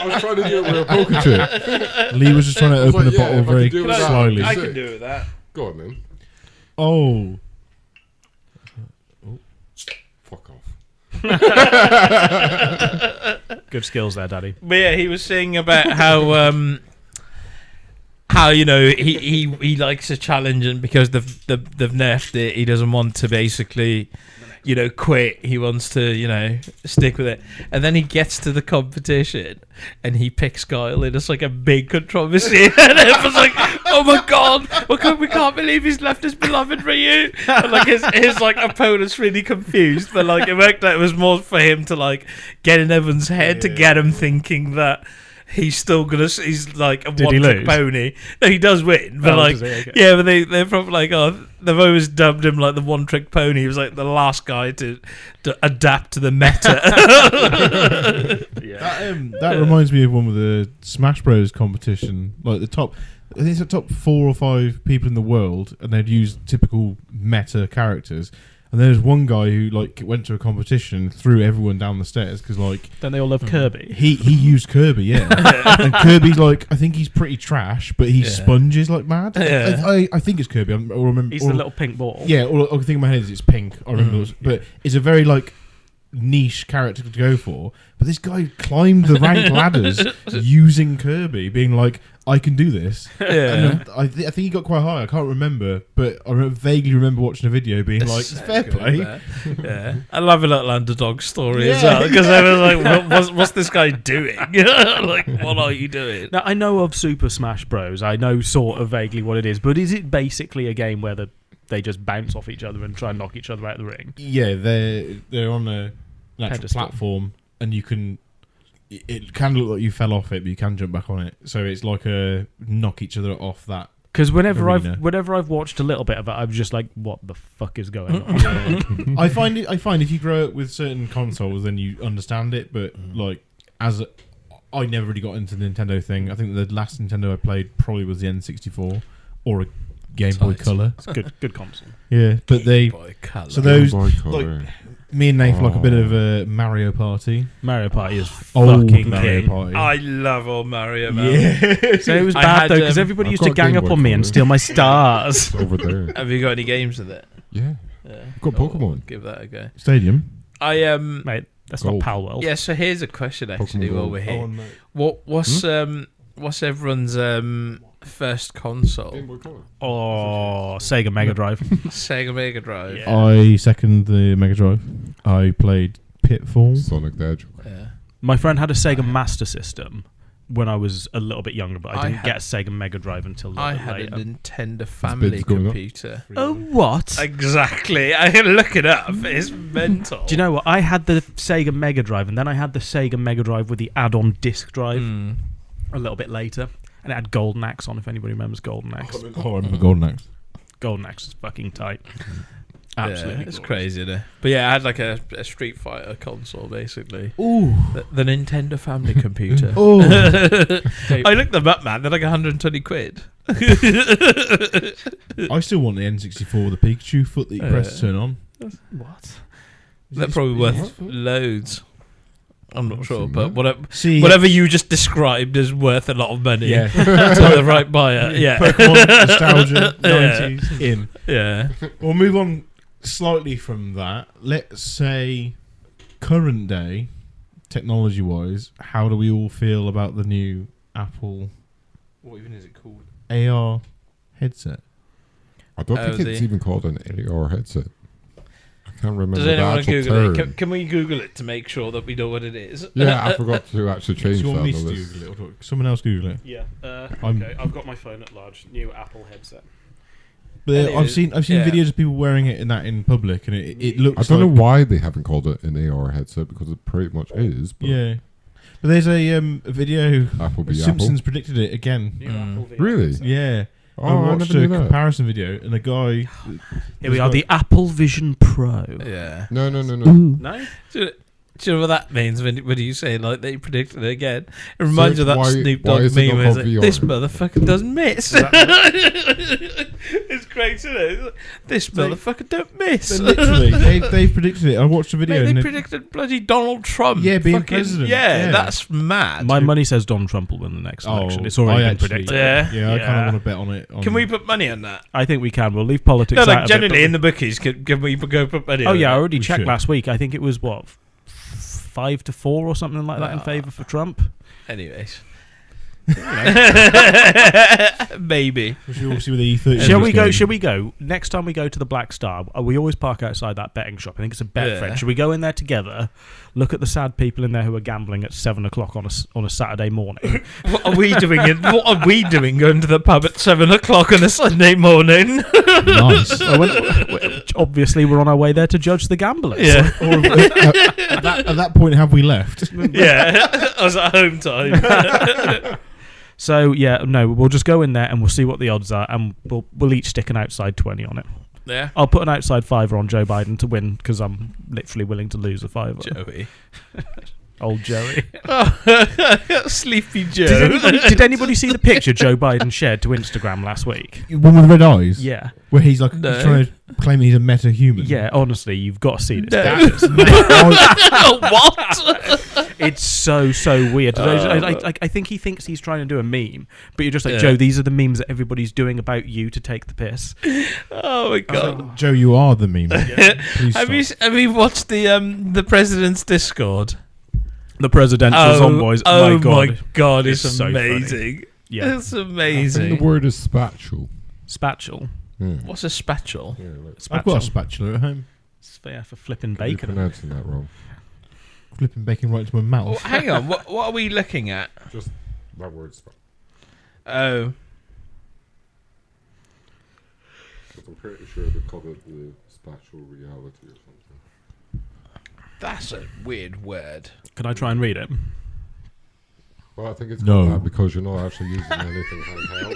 was trying to do it with a poker chip. Lee was just trying to I was open like, the yeah, bottle if I very could do it with that, slowly. I I can can do it with that. Go on then. Oh, Fuck off. Good skills there, Daddy. But yeah, he was saying about how you know he likes a challenge, and because they've nerfed it, he doesn't want to basically, you know, quit. He wants to, you know, stick with it. And then he gets to the competition and he picks Guile, and it's like a big controversy. And everyone's like, "Oh my god, we can't believe he's left his beloved Ryu." And like his like opponent's really confused, but like it worked out it was more for him to like get in everyone's head to get him thinking that he's still gonna. He's like a Did he one-trick lose? pony. No, he does win, but Oh, like, does he? Okay. yeah, but they're probably like, oh, they've always dubbed him like the one-trick pony. He was like the last guy to adapt to the meta. that reminds me of one with the Smash Bros competition. Like the top, I think it's the top 4 or 5 people in the world, and they'd use typical meta characters. And there's one guy who like went to a competition and threw everyone down the stairs because like Then they all love Kirby. he used Kirby, yeah. And Kirby's like, I think he's pretty trash, but he Yeah. sponges like mad. Yeah. I think it's Kirby. I remember. He's the little pink ball. Yeah, all I can think in my head is it's pink. I remember, but it's a very like niche character to go for. But this guy climbed the rank ladders using Kirby, being like, "I can do this." Yeah. And I think he got quite high. I can't remember, but I vaguely remember watching a video, being like, So "Fair good, play." man. Yeah, I love a little underdog story as Yeah, well, because I was like, what's this guy doing? Like, what are you doing? Now I know of Super Smash Bros. I know sort of vaguely what it is, but is it basically a game where they just bounce off each other and try and knock each other out of the ring? Yeah, they're on an actual Pedestal. platform, and you can. It can look like you fell off it, but you can jump back on it. So it's like a knock each other off that. Because whenever Arena. I've watched a little bit of it, I'm just like, what the fuck is going on? I find if you grow up with certain consoles, then you understand it. But like I never really got into the Nintendo thing. I think the last Nintendo I played probably was the N64 or a Game Boy Tight. Color. It's good console. Yeah, but Boy, colour. so those Boy like Color. Me and Nath like a bit of a Mario Party. Mario Party is Old fucking Mario king. Party. I love old Mario. Man. Yeah. So it was I bad had, though because um, everybody I've used to got gang Game up Boy on me and Color. steal my stars. It's over there. Have you got any games with it? Yeah. Yeah. Got Pokemon. Give that a go. Stadium. I Mate, that's Gold. not Pal World. Yeah. So here's a question actually. Pokemon While Gold. we're here, Oh, what's everyone's first console? Game Boy Color. Oh, Sega Mega Drive. Sega Mega Drive. Yeah. I second the Mega Drive. I played Pitfall. Sonic the Hedgehog. Yeah. My friend had a Sega Master System when I was a little bit younger, but I I didn't had- get a Sega Mega Drive until a little I bit had later. a Nintendo Family bids going up. computer. Oh, what? Exactly. I can look it up. It's mental. Do you know what? I had the Sega Mega Drive, and then I had the Sega Mega Drive with the add-on disc drive Mm. a little bit later. And it had Golden Axe on, if anybody remembers Golden Axe. Oh, I remember Golden Axe. Golden Axe is fucking tight. Yeah, Absolutely. it's gorgeous. crazy, isn't it? But yeah, I had like a Street Fighter console, basically. Ooh. The Nintendo Family computer. Oh. I looked them up, man. They're like 120 quid. I still want the N64 with the Pikachu foot that you press to turn on. What? They're probably worth loads. I'm not sure, seen but that. whatever you just described is worth a lot of money Yeah. to the right buyer. Yeah. Pokemon nostalgia, 90s, in. Yeah. We'll move on slightly from that. Let's say current day, technology-wise, how do we all feel about the new Apple, what even is it called? AR headset. I don't Oh, think it's even called an AR headset. I can't remember Does the anyone actual Google term. it? Can we Google it to make sure that we know what it is? Yeah, I forgot to actually Do change you that want on me the to list. Google it? Or someone else Google it? Yeah. I'm- Okay, I've got my phone at large. New Apple headset. But Anyway, I've seen yeah. videos of people wearing it in public, and it looks. I don't like, know why they haven't called it an AR headset because it pretty much is. But Yeah, but there's a video. Apple be Simpsons predicted it again. New Mm. Apple VR Really? headset. Yeah, Oh, I I watched never a knew that. comparison video, and a guy. Here we are, the Apple Vision Pro. Yeah. No. No? Do you know what that means when you say like they predicted it again? It reminds you of that why- Snoop why Dogg is it meme not where it's called like, VR? this motherfucker doesn't miss. It's great, isn't it? This motherfucker don't miss. Literally, they've predicted it. I watched a video. Mate, they and predicted bloody Donald Trump. Yeah, being fucking, president. Yeah, Yeah. that's mad. My money says Donald Trump will win the next election. It's already been predicted. Yeah. Yeah, I kind Yeah. of want to bet on it. Can we put money on that? I think we can. We'll leave politics No, out like of it, generally but- in the bookies, can we go put money Oh on yeah, I it? already We checked should. last week. I think it was what 5-4 or something like that in favour for Trump. Anyways. Maybe. We should all see with the E30. Shall we go? Shall we go next time we go to the Black Star? We always park outside that betting shop. I think it's a Betfred. Yeah. Should we go in there together? Look at the sad people in there who are gambling at 7 o'clock on a Saturday morning. What are we doing? What are we doing going to the pub at 7 o'clock on a Sunday morning? Nice. Obviously, we're on our way there to judge the gamblers. Yeah. Or at that point, have we left? Yeah. I was at home time. So yeah, no, we'll just go in there and we'll see what the odds are, and we'll each stick an outside 20 on it. Yeah. I'll put an outside fiver on Joe Biden to win because I'm literally willing to lose a fiver. Joey. Old Joey. Sleepy Joe. Did anybody see the picture Joe Biden shared to Instagram last week? One with red eyes? Yeah. Where he's like No. he's trying to claim he's a meta-human. Yeah, honestly, you've got to see this. No. What? It's so weird. I think he thinks he's trying to do a meme, but you're just like, Yeah. Joe, these are the memes that everybody's doing about you to take the piss. Oh my god. Joe, you are the meme. Please Have you watched the president's Discord? The presidential zomboys. Oh my god. it's It's so amazing. Yeah. It's I think amazing. the word is spatule. Spatule. Yeah. What's a spatule? Yeah, like, I've got a spatula at home. It's fair for flipping you're bacon. pronouncing that wrong. Flipping bacon right into my Oh, mouth. hang on. What are we looking at? Just that word spatule. Oh, I'm pretty sure they call it the spatial reality or something. that's a weird word. Can I try and read it? Well, I think it's No. called that because you're not actually using anything handheld.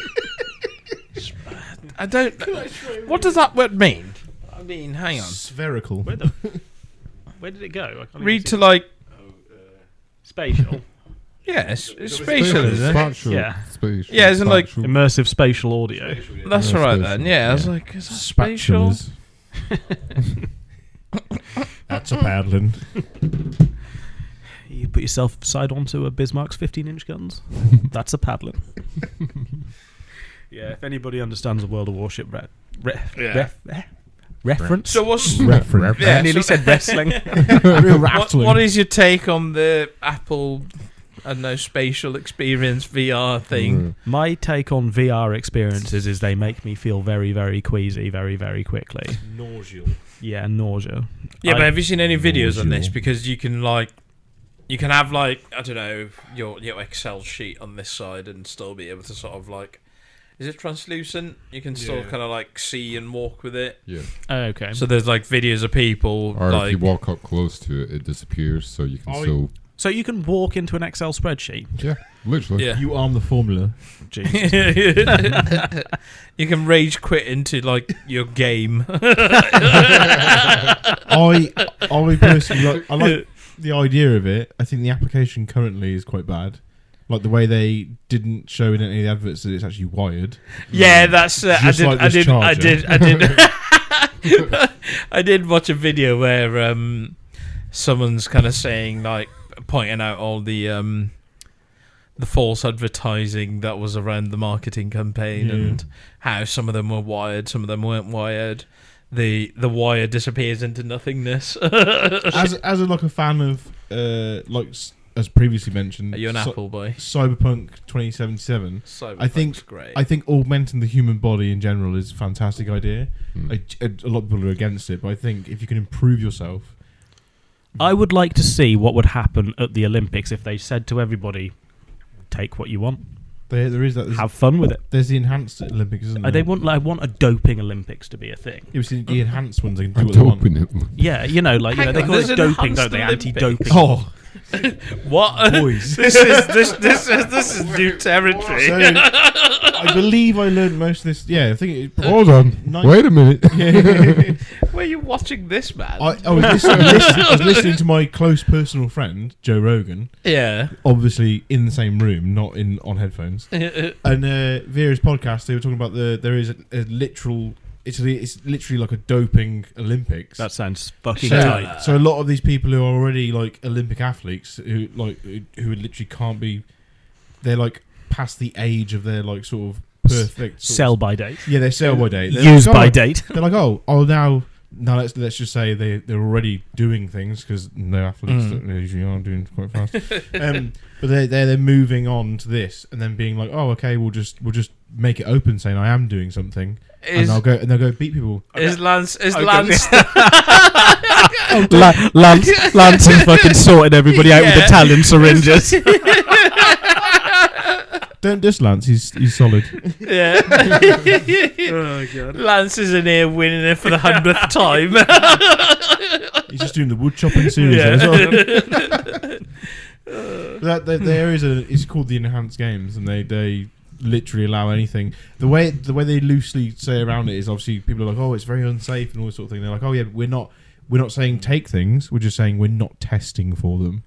I don't. What does that word mean? I mean, hang on. Spherical. Where did it go? I can't even Read see to it. like. Spatial. Yeah, it's spatial, isn't it? Spatial. Yeah. Spatial. Yeah, isn't like- spatial. Immersive spatial audio. That's Yeah, right spatial. then. Yeah, I was Yeah. like, is that spatial? Spatulas. That's a paddling. You put yourself side onto a Bismarck's 15-inch guns. That's a paddling. Yeah, if anybody understands a World of Warship reference. So what's Reference. Yeah, I nearly so- said wrestling. what is your take on the Apple, I don't know, spatial experience VR thing? My take on VR experiences is they make me feel very, very queasy very, very quickly. Nauseal. Yeah, nausea. Yeah, but have you seen any videos on this? Nauseal. Because you can have like, I don't know, your Excel sheet on this side and still be able to sort of like, is it translucent? You can still kind of like see and walk with it. Yeah. Okay. So there's like videos of people Or like if you walk up close to it, it disappears, so you can still. So you can walk into an Excel spreadsheet. Yeah, literally. yeah. You arm the formula. Jesus. You can rage quit into like your game. I personally I like the idea of it. I think the application currently is quite bad. Like the way they didn't show in any of the adverts that it's actually wired. Yeah, that's I Just did. like I this did. I charger. did. I did watch a video where someone's kind of saying like pointing out all the false advertising that was around the marketing campaign and how some of them were wired, some of them weren't wired. The wire disappears into nothingness. as like a fan of as previously mentioned, Are you an Apple boy? Cyberpunk 2077. Cyberpunk's great. I think augmenting the human body in general is a fantastic idea. Mm. A lot of people are against it, but I think if you can improve yourself, I would like to see what would happen at the Olympics if they said to everybody, take what you want. there is that. Have fun with it. There's the enhanced Olympics, isn't there? I want a doping Olympics to be a thing. You see the enhanced ones, they can do I'm what they want. doping it. Yeah, Hang they on, call there's it doping, enhanced don't they? Olympics. Anti-doping. Oh, What? boys. This is new territory. So, I believe I learned most of this. Yeah, I think it. Hold on. Nine- Wait a minute. Where are you watching this, man? I was listening to my close personal friend Joe Rogan, Yeah. obviously in the same room, not on headphones. And Vera's podcast, they were talking about there is a literal. It's literally like a doping Olympics. That sounds fucking so, tight. so a lot of these people who are already like Olympic athletes who literally can't be, they're like past the age of their like sort of perfect Sell by date. Yeah, they sell by date. They're Use like, by oh, date. They're like, now let's just say they're already doing things because no athletes that they usually are doing quite fast. But they're moving on to this and then being like, oh, okay, we'll just make it open, saying I am doing something, and they'll go beat people. Is Lance Lance has fucking sorted everybody out with Italian syringes. Don't diss Lance, he's solid. Yeah. Oh god. Lance is in here winning it for the 100th time. He's just doing the wood chopping series. Yeah. As well. It's called the enhanced games, and they literally allow anything. The way they loosely say around it is obviously people are like, oh, it's very unsafe and all this sort of thing. They're like, oh yeah, we're not saying take things, we're just saying we're not testing for them.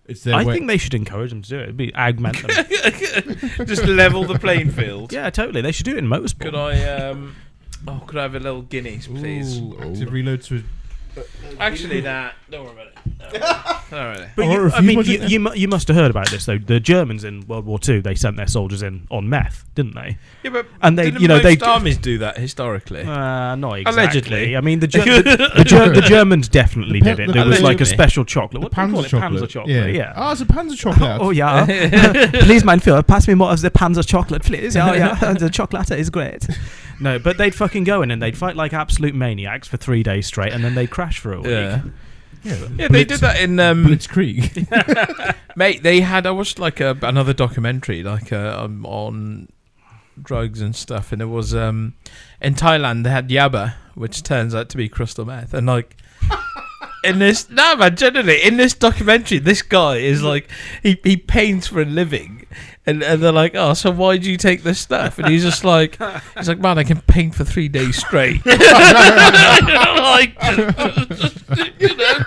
It's their I way. think they should encourage them to do it. It'd be augment them. Just level the playing field. Yeah, totally. They should do it in motorsport. Could I have a little Guinness, please? Ooh, active reload to. Actually, don't worry about it. All right. But I won't I mean, refuse you must have heard about this though. The Germans in World War II, they sent their soldiers in on meth, didn't they? Yeah, but And they, didn't most they armies do that historically? not exactly. Allegedly. I mean, the Germans definitely did it. There was like a Allegedly. special chocolate. What do you call Panzer it? chocolate. Panzer chocolate. Yeah. Oh, it's a Panzer chocolate. Oh yeah. Please, mein Führer, pass me more of the Panzer chocolate, please. Oh yeah, the chocolate is great. No, but they'd fucking go in and they'd fight like absolute maniacs for 3 days straight, and then they'd crash for a week. Yeah. Yeah, They did that in Blitzkrieg. mate. They had. I watched like another documentary on drugs and stuff, and it was in Thailand. They had yaba, which turns out to be crystal meth, and like. Generally in this documentary, this guy is like he paints for a living, and they're like, oh, so why do you take this stuff? And he's just like, man, I can paint for 3 days straight. Like, you know,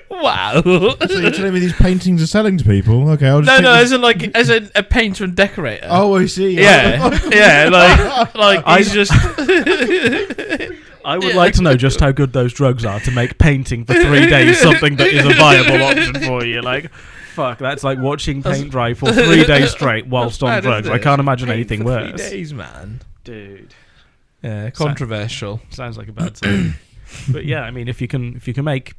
wow. So you're telling me these paintings are selling to people? Okay, I'll just as a painter and decorator. Oh, I see. Yeah, like he's just. I would like to know just how good those drugs are to make painting for 3 days something that is a viable option for you. Like, fuck, that's like watching paint dry for 3 days straight whilst on drugs. I can't imagine anything worse. 3 days, man. Dude. Yeah, controversial. Sounds like a bad time. But yeah, I mean, if you can make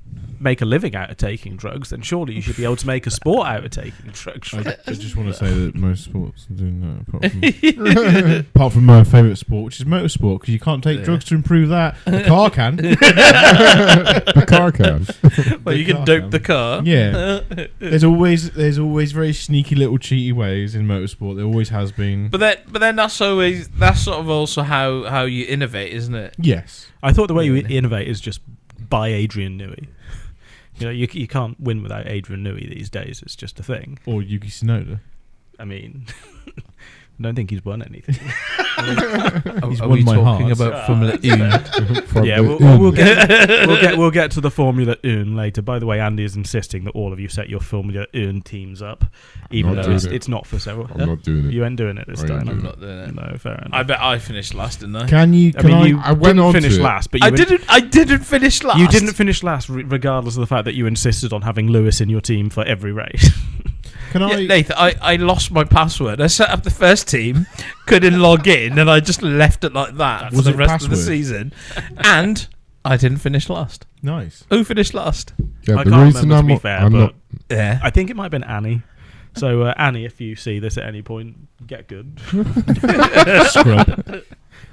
a living out of taking drugs, then surely you should be able to make a sport out of taking drugs. I just want to say that most sports are doing that, apart from my favourite sport, which is motorsport, because you can't take drugs to improve that. The car can. The car can. Well, you can dope the car. Yeah. There's always very sneaky little cheaty ways in motorsport. There always has been. But then that's sort of also how you innovate, isn't it? Yes. I thought the way you innovate is just buy Adrian Newey. You know, you can't win without Adrian Newey these days. It's just a thing. Or Yuki Tsunoda. I mean, I don't think he's won anything. He's Are won we my talking heart. about Formula 1? Yeah, we'll get to the Formula 1 later. By the way, Andy is insisting that all of you set your Formula 1 teams up, even Not though doing it's not for several. I'm not doing it. You ain't doing it this I ain't time. doing I'm not doing it. No, fair enough. I bet I finished last, didn't I? Can you? I mean, you I went didn't on finish to it. last, but you I didn't finish last. You didn't finish last, regardless of the fact that you insisted on having Lewis in your team for every race. Can I? Yeah, Nathan, I lost my password. I set up the first team, couldn't log in, and I just left it like that for Was the it rest of the password? season. And I didn't finish last. Nice. Who finished last? Yeah, I the can't reason remember, to be fair, I'm but not. Yeah. I think it might have been Annie. So, Annie, if you see this at any point, get good. Scrub.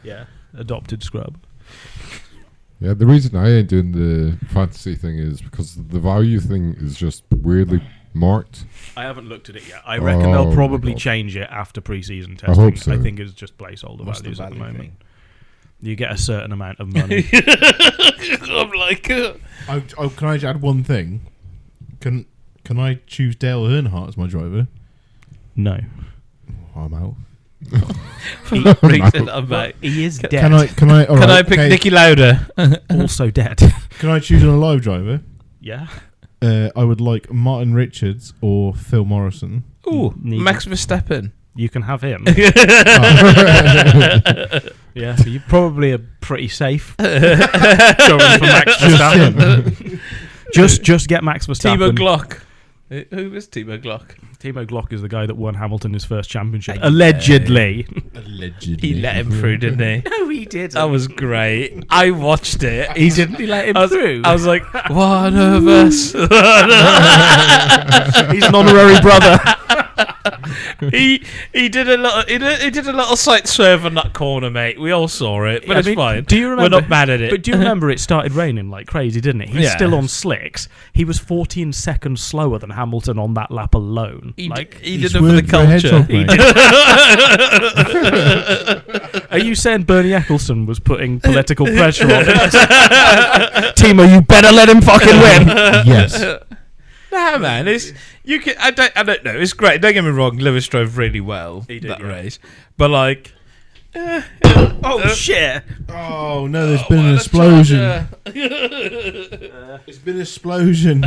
Yeah, adopted scrub. Yeah, the reason I ain't doing the fantasy thing is because the value thing is just weirdly marked. I haven't looked at it yet. I reckon they'll probably God. change it after pre-season I testing. hope so. I think it's just placeholder What's the values at the value moment. thing? You get a certain amount of money. I'm like, Can I add one thing? Can I choose Dale Earnhardt as my driver? No. Oh, I'm out. Reason I'm out. He is dead. Can I? Can I pick Nicky Lauda? Also dead. Can I choose an alive driver? Yeah. I would like Martin Richards or Phil Morrison. Ooh, Neither. Max Verstappen. You can have him. Yeah, so you're probably a pretty safe going for Max Verstappen. just get Max Verstappen. Timo Glock. Who was Timo Glock? Timo Glock is the guy that won Hamilton his first championship. Allegedly. Allegedly. He let him through, didn't he? No, he did. That was great. I watched it. He didn't let him through. I was like, one of us. He's an honorary brother. he did a little side swerve on that corner, mate. We all saw it, but I it's mean, fine. do you remember? We're not mad at it. But do you remember it started raining like crazy, didn't it? He's Yeah. still on slicks. He was 14 seconds slower than Hamilton on that lap alone. He like, did it for the swerved for a hedgehog, culture. mate. Are you saying Bernie Ecclestone was putting political pressure on him? Timo, you better let him fucking win. Yes. Nah, man, I don't know. It's great. Don't get me wrong. Lewis drove really well He did, that yeah. race, but like, Oh shit! Oh no! There's been an explosion. It's been an explosion.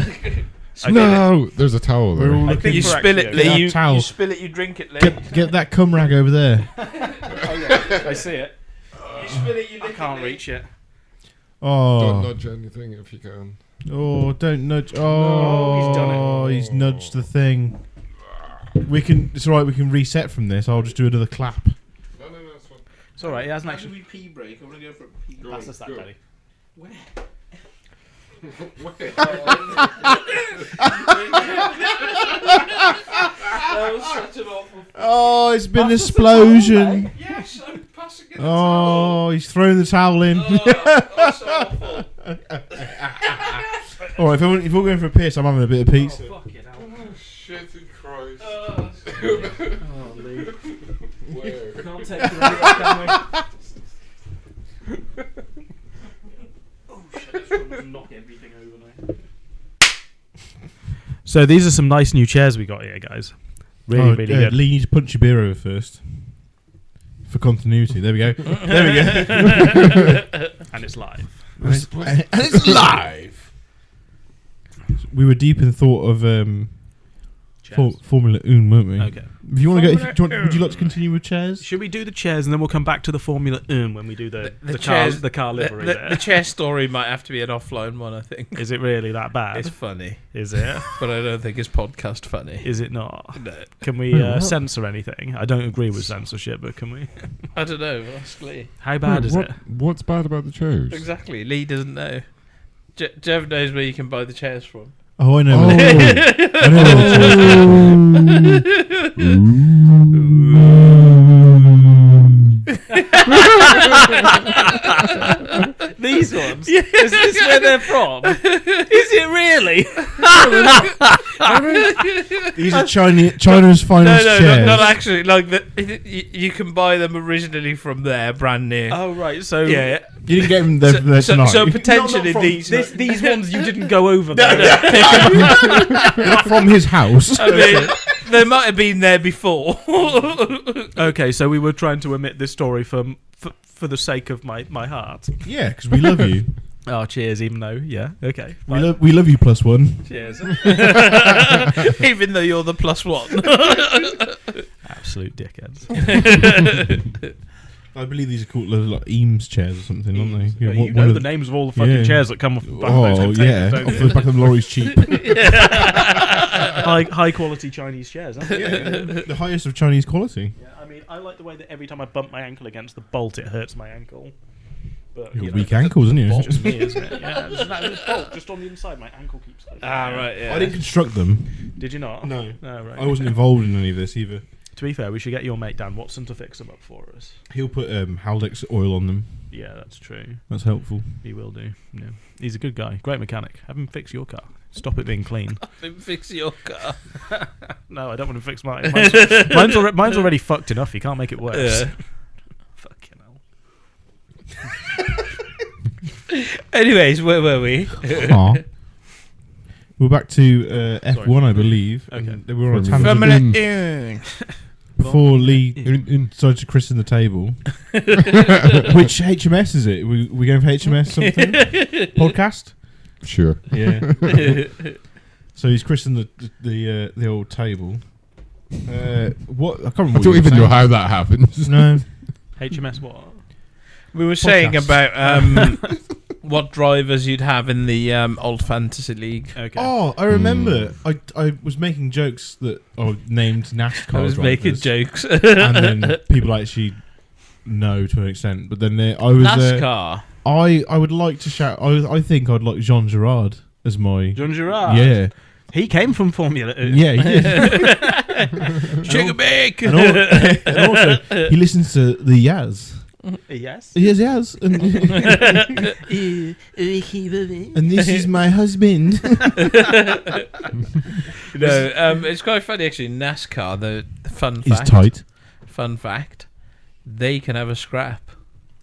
No, there's a towel We're there. all I looking. think You we're spill it, actually Lee. okay. You Towel. spill it. You drink it, Lee. Get that cum rag over there. I see it. You spill it. You I lick can't it, Lee. reach it. Don't Oh, nudge anything if you can. oh! Don't nudge. Oh, No, he's done it. He's nudged the thing. We can. It's all right. We can reset from this. I'll just do another clap. No, it's fine. It's all right. He hasn't actually. pee break. I'm gonna go for a pee Go. Pass us that, Daddy. That was such an awful. Oh, it's been an explosion. Yes, I'm passing it. Oh, he's thrown the towel in. That's so awful. All right, if we're going for a piss, I'm having a bit of pizza. Shit in Christ. Oh, Lee. Where? Can't take it anywhere, can we? Oh shit, this room will knock everything over now. So these are some nice new chairs we got here, guys. Really, really good. Lee, you need to punch your beer over first. For continuity. There we go. There we go. And it's live. And it's live. We were deep in thought of Chairs. Formula 1, weren't we? Okay. If you want to go, would you like to continue with chairs? Should we do the chairs and then we'll come back to the Formula when we do the chairs, car livery? The chair story might have to be an offline one, I think. Is it really that bad? It's funny. Is it? But I don't think it's podcast funny. Is it not? No. Can we censor anything? I don't agree with censorship, but can we? I don't know. Ask Lee. How bad is it? What's bad about the chairs? Exactly. Lee doesn't know. Jeff knows where you can buy the chairs from. Oh, I know. Oh. I know. These ones? Is this where they're from? Is it really? These are China's finest chairs. Not actually. Like you can buy them originally from there, brand new. Oh right, so Yeah. You didn't get them there tonight. So potentially Not from- these ones you didn't go over there. not from his house. I mean, they might have been there before. Okay, so we were trying to omit this story for the sake of my heart. Yeah, because we love you. Oh, cheers! Even though, yeah, okay, We love you +1. cheers. Even though you're the +1. Absolute dickheads. I believe these are called like Eames chairs or something, aren't they? Yeah, Yeah, you know the names of all the fucking Yeah. chairs that come off the back of Oh those yeah, containers, don't off you? the back of the lorry's cheap. High quality Chinese chairs. Aren't they? Yeah, the highest of Chinese quality. Yeah, I mean, I like the way that every time I bump my ankle against the bolt, it hurts my ankle. But You've got weak ankles, isn't you? It's just me, isn't it? Yeah, this bolt just on the inside, my ankle keeps. Right. Yeah. I didn't construct them. Did you not? No. Oh, right. I wasn't involved in any of this either. To be fair, we should get your mate Dan Watson to fix them up for us. He'll put Haldex oil on them. Yeah, that's true. That's helpful. He will do. Yeah. He's a good guy. Great mechanic. Have him fix your car. Stop it being clean. Fix your car. No, I don't want to fix mine. Mine's already fucked enough. He can't make it worse. Yeah. Fucking hell. Anyways, where were we? Aw. We're back to F1, I believe. Okay. And we were on a Formula tangent Formula before Lee started to christen the table. Which HMS is it? We going for HMS something? Podcast? Sure. Yeah. So he's christened the old table. What? I can't remember. I don't even know how that happens. No. HMS what? We were saying Podcast. about what drivers you'd have in the old fantasy league. Okay. Oh, I remember. I was making jokes that are named NASCAR I was making drivers, jokes. and then people actually know to an extent. But then I was NASCAR. I would like to shout. I think I'd like Jean Girard as my. John Girard. Yeah. He came from Formula 2. Yeah, he did. Sugar bake. and also, he listens to the Yaz. Yes. Yes. And this is my husband. It's quite funny actually. NASCAR, the fun He's fact. tight. Fun fact. They can have a scrap.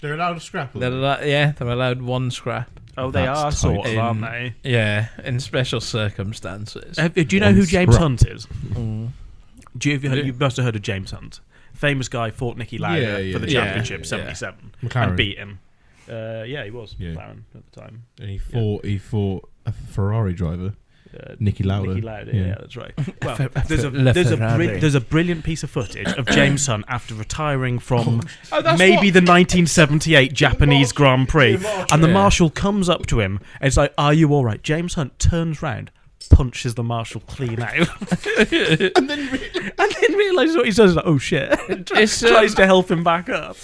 They're allowed to scrap. They're allowed one scrap. Oh, they That's are tight. sort of, aren't they? Yeah, in special circumstances. Do you know who James scrap. Hunt is? Mm. You must have heard of James Hunt. Famous guy, fought Nicky Lauda Yeah, for the yeah. championship, Yeah. 77, McLaren. and beat him. Yeah, he was Yeah. McLaren at the time. And he fought a Ferrari driver, Nicky Lauda. Nicky Lauda, Yeah. yeah, that's right. Well, Le Ferrari. there's a brilliant piece of footage of James Hunt after retiring from that's maybe the 1978 Japanese Grand Prix, and the Yeah. marshal comes up to him and it's like, "Are you all right?" James Hunt turns round, punches the marshal clean out, and then realizes what he does. Like, oh shit! It's, Tries to help him back up.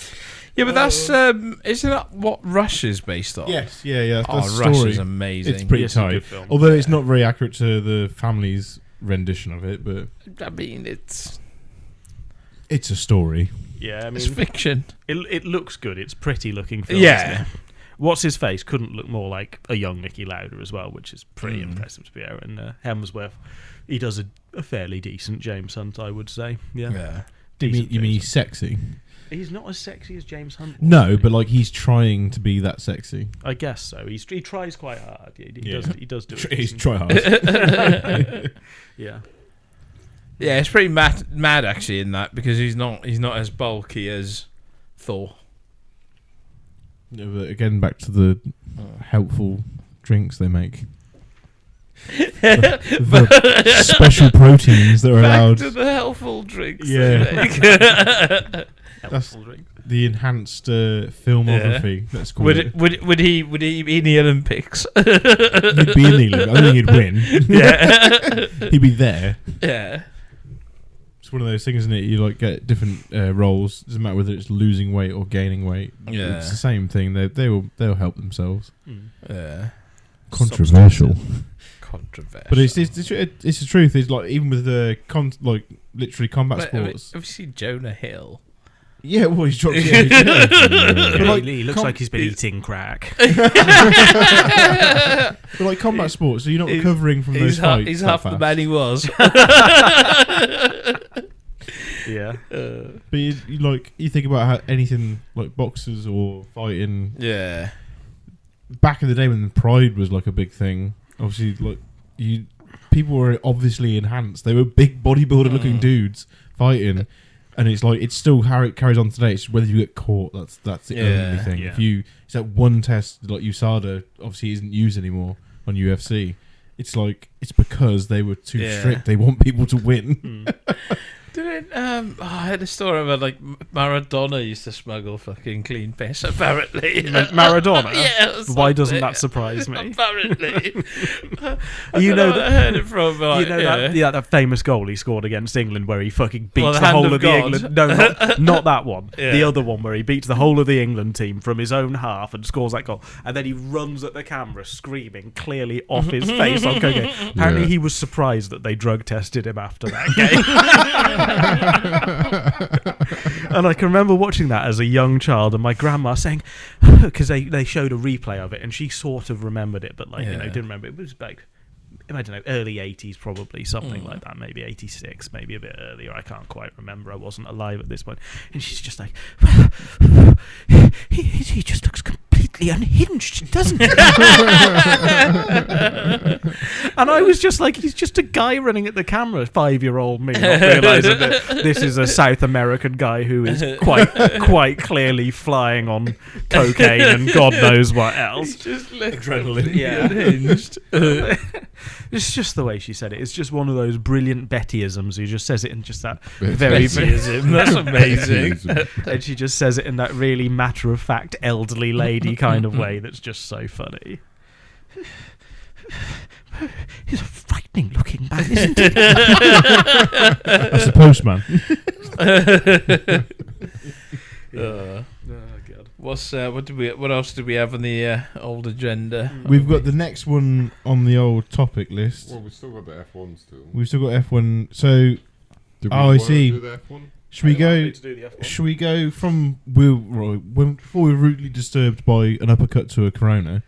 Yeah, but that's isn't that what Rush is based on? Yes, yeah. That's Oh, the Rush story. is amazing. It's pretty Yes, it's a tight. good film. Although it's not very accurate to the family's rendition of it, but I mean, it's it's a story. Yeah, I it's mean, fiction. it looks good. It's pretty looking film. Yeah. Isn't it? What's his face couldn't look more like a young Nicky Lauda as well, which is pretty impressive to be fair. And Hemsworth, he does a fairly decent James Hunt, I would say. Yeah, Yeah. You Decent mean James he's sexy? Hunt. He's not as sexy as James Hunt. Was, No, is but he? like he's trying to be that sexy. I guess so. He tries quite hard. He Yeah. does do it. He's decent. try hard. Yeah. Yeah, it's pretty mad actually in that because he's not as bulky as Thor. Yeah, but again, back to the helpful drinks they make. the special proteins that are Back allowed. to the helpful drinks. Yeah. Helpful drink. The enhanced filmography. Let's call it. Would he be in the Olympics? He'd be in the Olympics. I don't think he'd win. Yeah. He'd be there. Yeah. It's one of those things, isn't it? You like get different roles. Doesn't matter whether it's losing weight or gaining weight. Yeah. It's the same thing. They'll help themselves. Yeah. Controversial. Controversial. But it's the truth. It's like even with the literally combat But, sports. have you seen Jonah Hill? Yeah, well, he's dropped. He looks like he's been eating crack. But like combat sports, so you're not recovering from those fights. He's that half the fast. man he was. Yeah. But you think about how anything like boxers or fighting. Yeah. Back in the day when Pride was like a big thing, obviously, like people were obviously enhanced. They were big bodybuilder-looking dudes fighting. And it's like it's still how it carries on today. It's whether you get caught. That's the only thing. Yeah. If it's that one test like USADA obviously isn't used anymore on UFC. It's like it's because they were too strict. They want people to win. I had a story about like Maradona used to smuggle fucking clean piss. Apparently, Maradona. Yeah. Why doesn't that surprise me? Apparently, You know I heard it from. that famous goal he scored against England where he fucking beats Well, the the hand whole of of the God. England. No, not that one. Yeah. The other one where he beats the whole of the England team from his own half and scores that goal, and then he runs at the camera screaming, clearly off his face on cocaine. Apparently, he was surprised that they drug tested him after that game. And I can remember watching that as a young child, and my grandma saying, because they showed a replay of it, and she sort of remembered it, but didn't remember. It was like, I don't know, early 80s probably, something like that, maybe 86, maybe a bit earlier. I can't quite remember. I wasn't alive at this point. And she's just like, well, he just looks completely unhinged, doesn't he? And I was just like, he's just a guy running at the camera, 5-year-old me, not realising that this is a South American guy who is quite clearly flying on cocaine and God knows what else. Just like Adrenaline. Yeah. unhinged. It's just the way she said it. It's just one of those brilliant Bettyisms who just says it in just that Bettyism. That's amazing. and she just says it in that really matter-of-fact elderly lady kind of way that's just so funny. He's a frightening-looking man, isn't he? That's the postman. Oh, God. What else do we have on the old agenda? We've got the next one on the old topic list. Well, we still got the F1 still. We've still got F1. So I see. Should we go? Should we go from before we were rudely disturbed by an uppercut to a Corona,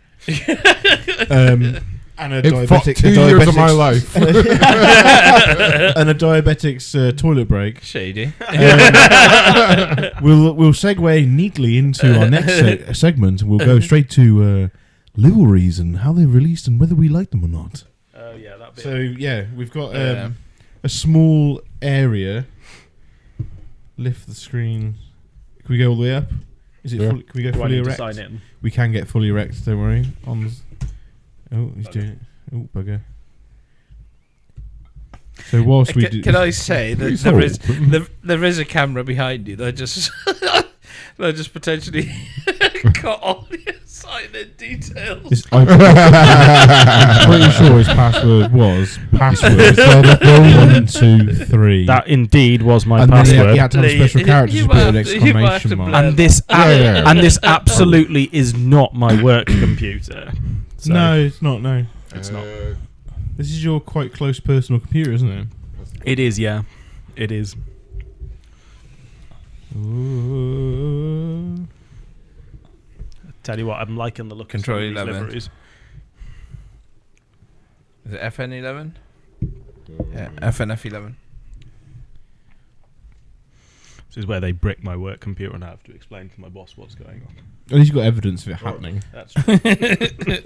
and a It fucked 2 years of my life. and a diabetic's toilet break. Shady. We'll segue neatly into our next segment. We'll go straight to liveries and how they're released and whether we like them or not. Yeah, that bit. So yeah, we've got a small area. Lift the screen. Can we go all the way up? Is it? Yeah. Can we go Do I fully need to erect? sign in? We can get fully erect. Don't worry. He's doing it. Oh, bugger. So whilst we do, Can I say that there is a camera behind you that just potentially got all the assigned details. I'm pretty sure his password was password 123. That indeed was my and password. then he had to have special characters to put an exclamation mark. And this Yeah. and this absolutely is not my work computer. So No, it's not. No, it's not. this is your quite close personal computer, isn't it? It is, yeah. It is. Ooh. Tell you what, I'm liking the look of Control some of these 11. liveries. Is it FN11? Yeah, FNF11. This is where they brick my work computer and I have to explain to my boss what's going on. At least you've got evidence of it happening. That's true.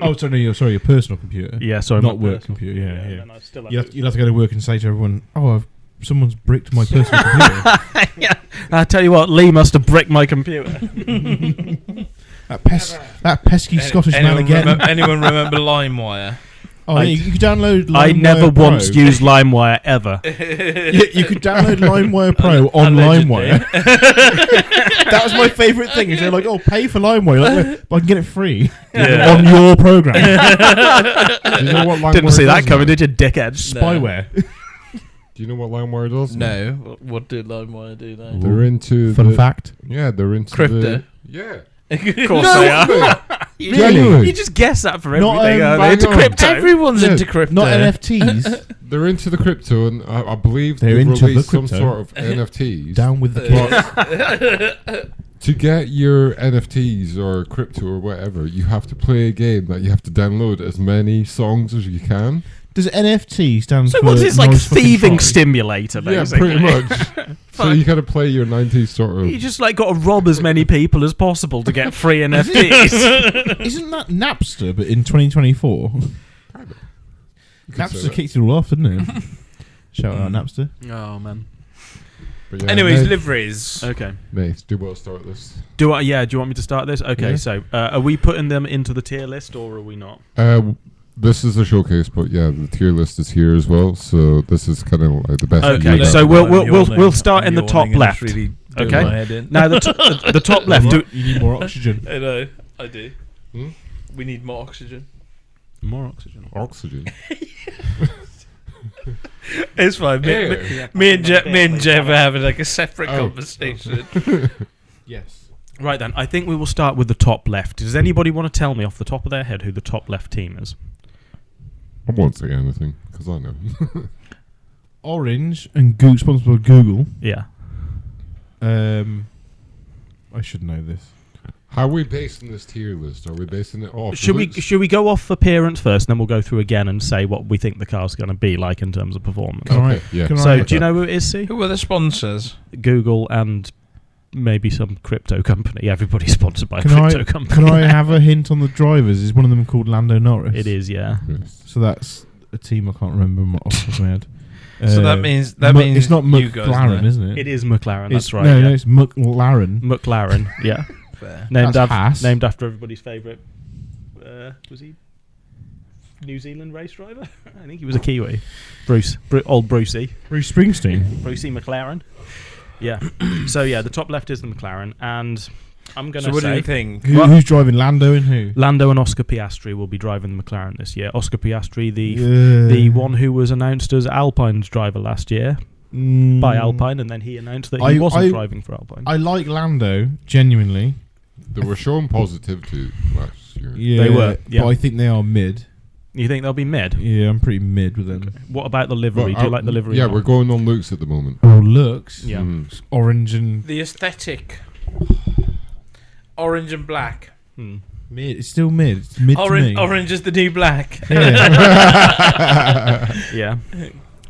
Oh, sorry, your personal computer. Yeah, sorry, not my work personal. computer. Yeah, yeah. Then I still have You'll have to go to work and say to everyone, "Oh, someone's bricked my personal computer." yeah. I tell you what, Lee must have bricked my computer. That pesky Scottish man again. Anyone remember LimeWire? Oh, yeah, you could download LimeWire I never Pro. once used LimeWire ever. Yeah, you could download LimeWire Pro on LimeWire. That was my favourite thing. Is they're like, oh, pay for LimeWire. Like, well, but I can get it free on your program. Do you know what LimeWire Didn't see that does coming, now? did you, dickhead? Spyware. Do you know what LimeWire does? now? No. What did LimeWire do now? They're into Fun the, fact. Yeah, they're into Crypto. the, yeah. Of course they are. Genuinely. You just guess that for Not, everything. bang They're into on. crypto. Everyone's Yeah, into crypto. Not NFTs. They're into the crypto, and I believe They're they've into the released some crypto. sort of NFTs. Down with the kids. To get your NFTs or crypto or whatever, you have to play a game that you have to download as many songs as you can. Does NFT stand So for... what's this, like, Noise Fucking thieving Try? stimulator, Yeah, basically? pretty much. So you gotta play your 90s sort of. You just, like, got to rob as many people as possible to get free NFTs. Isn't that Napster, but in 2024? You could say Napster that. kicked it all off, didn't it? Shout out Napster. Oh, man. But yeah, Anyways, Nate, liveries. Okay. Nate, do you want to start this? Do you want me to start this? Okay, Yeah. so are we putting them into the tier list or are we not? This is a showcase, but yeah, the tier list is here as well. So this is kind of like the best. Okay, view so that- we'll start in the top left. Okay. Now the top left. You need more oxygen. I know. I do. Hmm? We need more oxygen. More oxygen. Oxygen. It's fine. Air. Me and Jeff are having like a separate Oh. conversation. Yes. Right then, I think we will start with the top left. Does anybody want to tell me off the top of their head who the top left team is? I won't say anything because I know. Orange and sponsored by Google. Yeah. I should know this. How are we basing this tier list? Are we basing it off? Should looks? we go off appearance first, and then we'll go through again and say what we think the car's going to be like in terms of performance? Can I- Okay, yeah. can I- So, Okay. do you know who it is, C? Who are the sponsors? Google and maybe some crypto company. Everybody's sponsored by a Can crypto I company. can I have a hint on the drivers? Is one of them called Lando Norris? It is, yeah. Yes. So that's a team I can't remember off the top of my head. So that means it's not you guys McLaren, know. isn't it? It is McLaren. It's, That's right. No, yeah. no, it's McLaren. McLaren. Yeah. Fair. named That's Haas. named after everybody's favourite. Was he New Zealand race driver? I think he was a Kiwi. Old Brucey. Bruce Springsteen. Brucey McLaren. Yeah. So yeah, the top left is the McLaren, and I'm gonna So what do say you think? Who's driving Lando and who? Lando and Oscar Piastri will be driving the McLaren this year. Oscar Piastri, the Yeah. one who was announced as Alpine's driver last year by Alpine, and then he announced that he wasn't driving for Alpine. I like Lando genuinely. They were showing positivity last year. Yeah, They were, yeah. but I think they are mid. You think they'll be mid? Yeah, I'm pretty mid with them. What about the livery? Do you like the livery? Yeah, or not? we're going on looks at the moment. Oh, looks. Yeah. Mm. Orange and The aesthetic. Orange and black. mid. It's still mid. It's mid to me. Orange is the new black. Yeah. Yeah.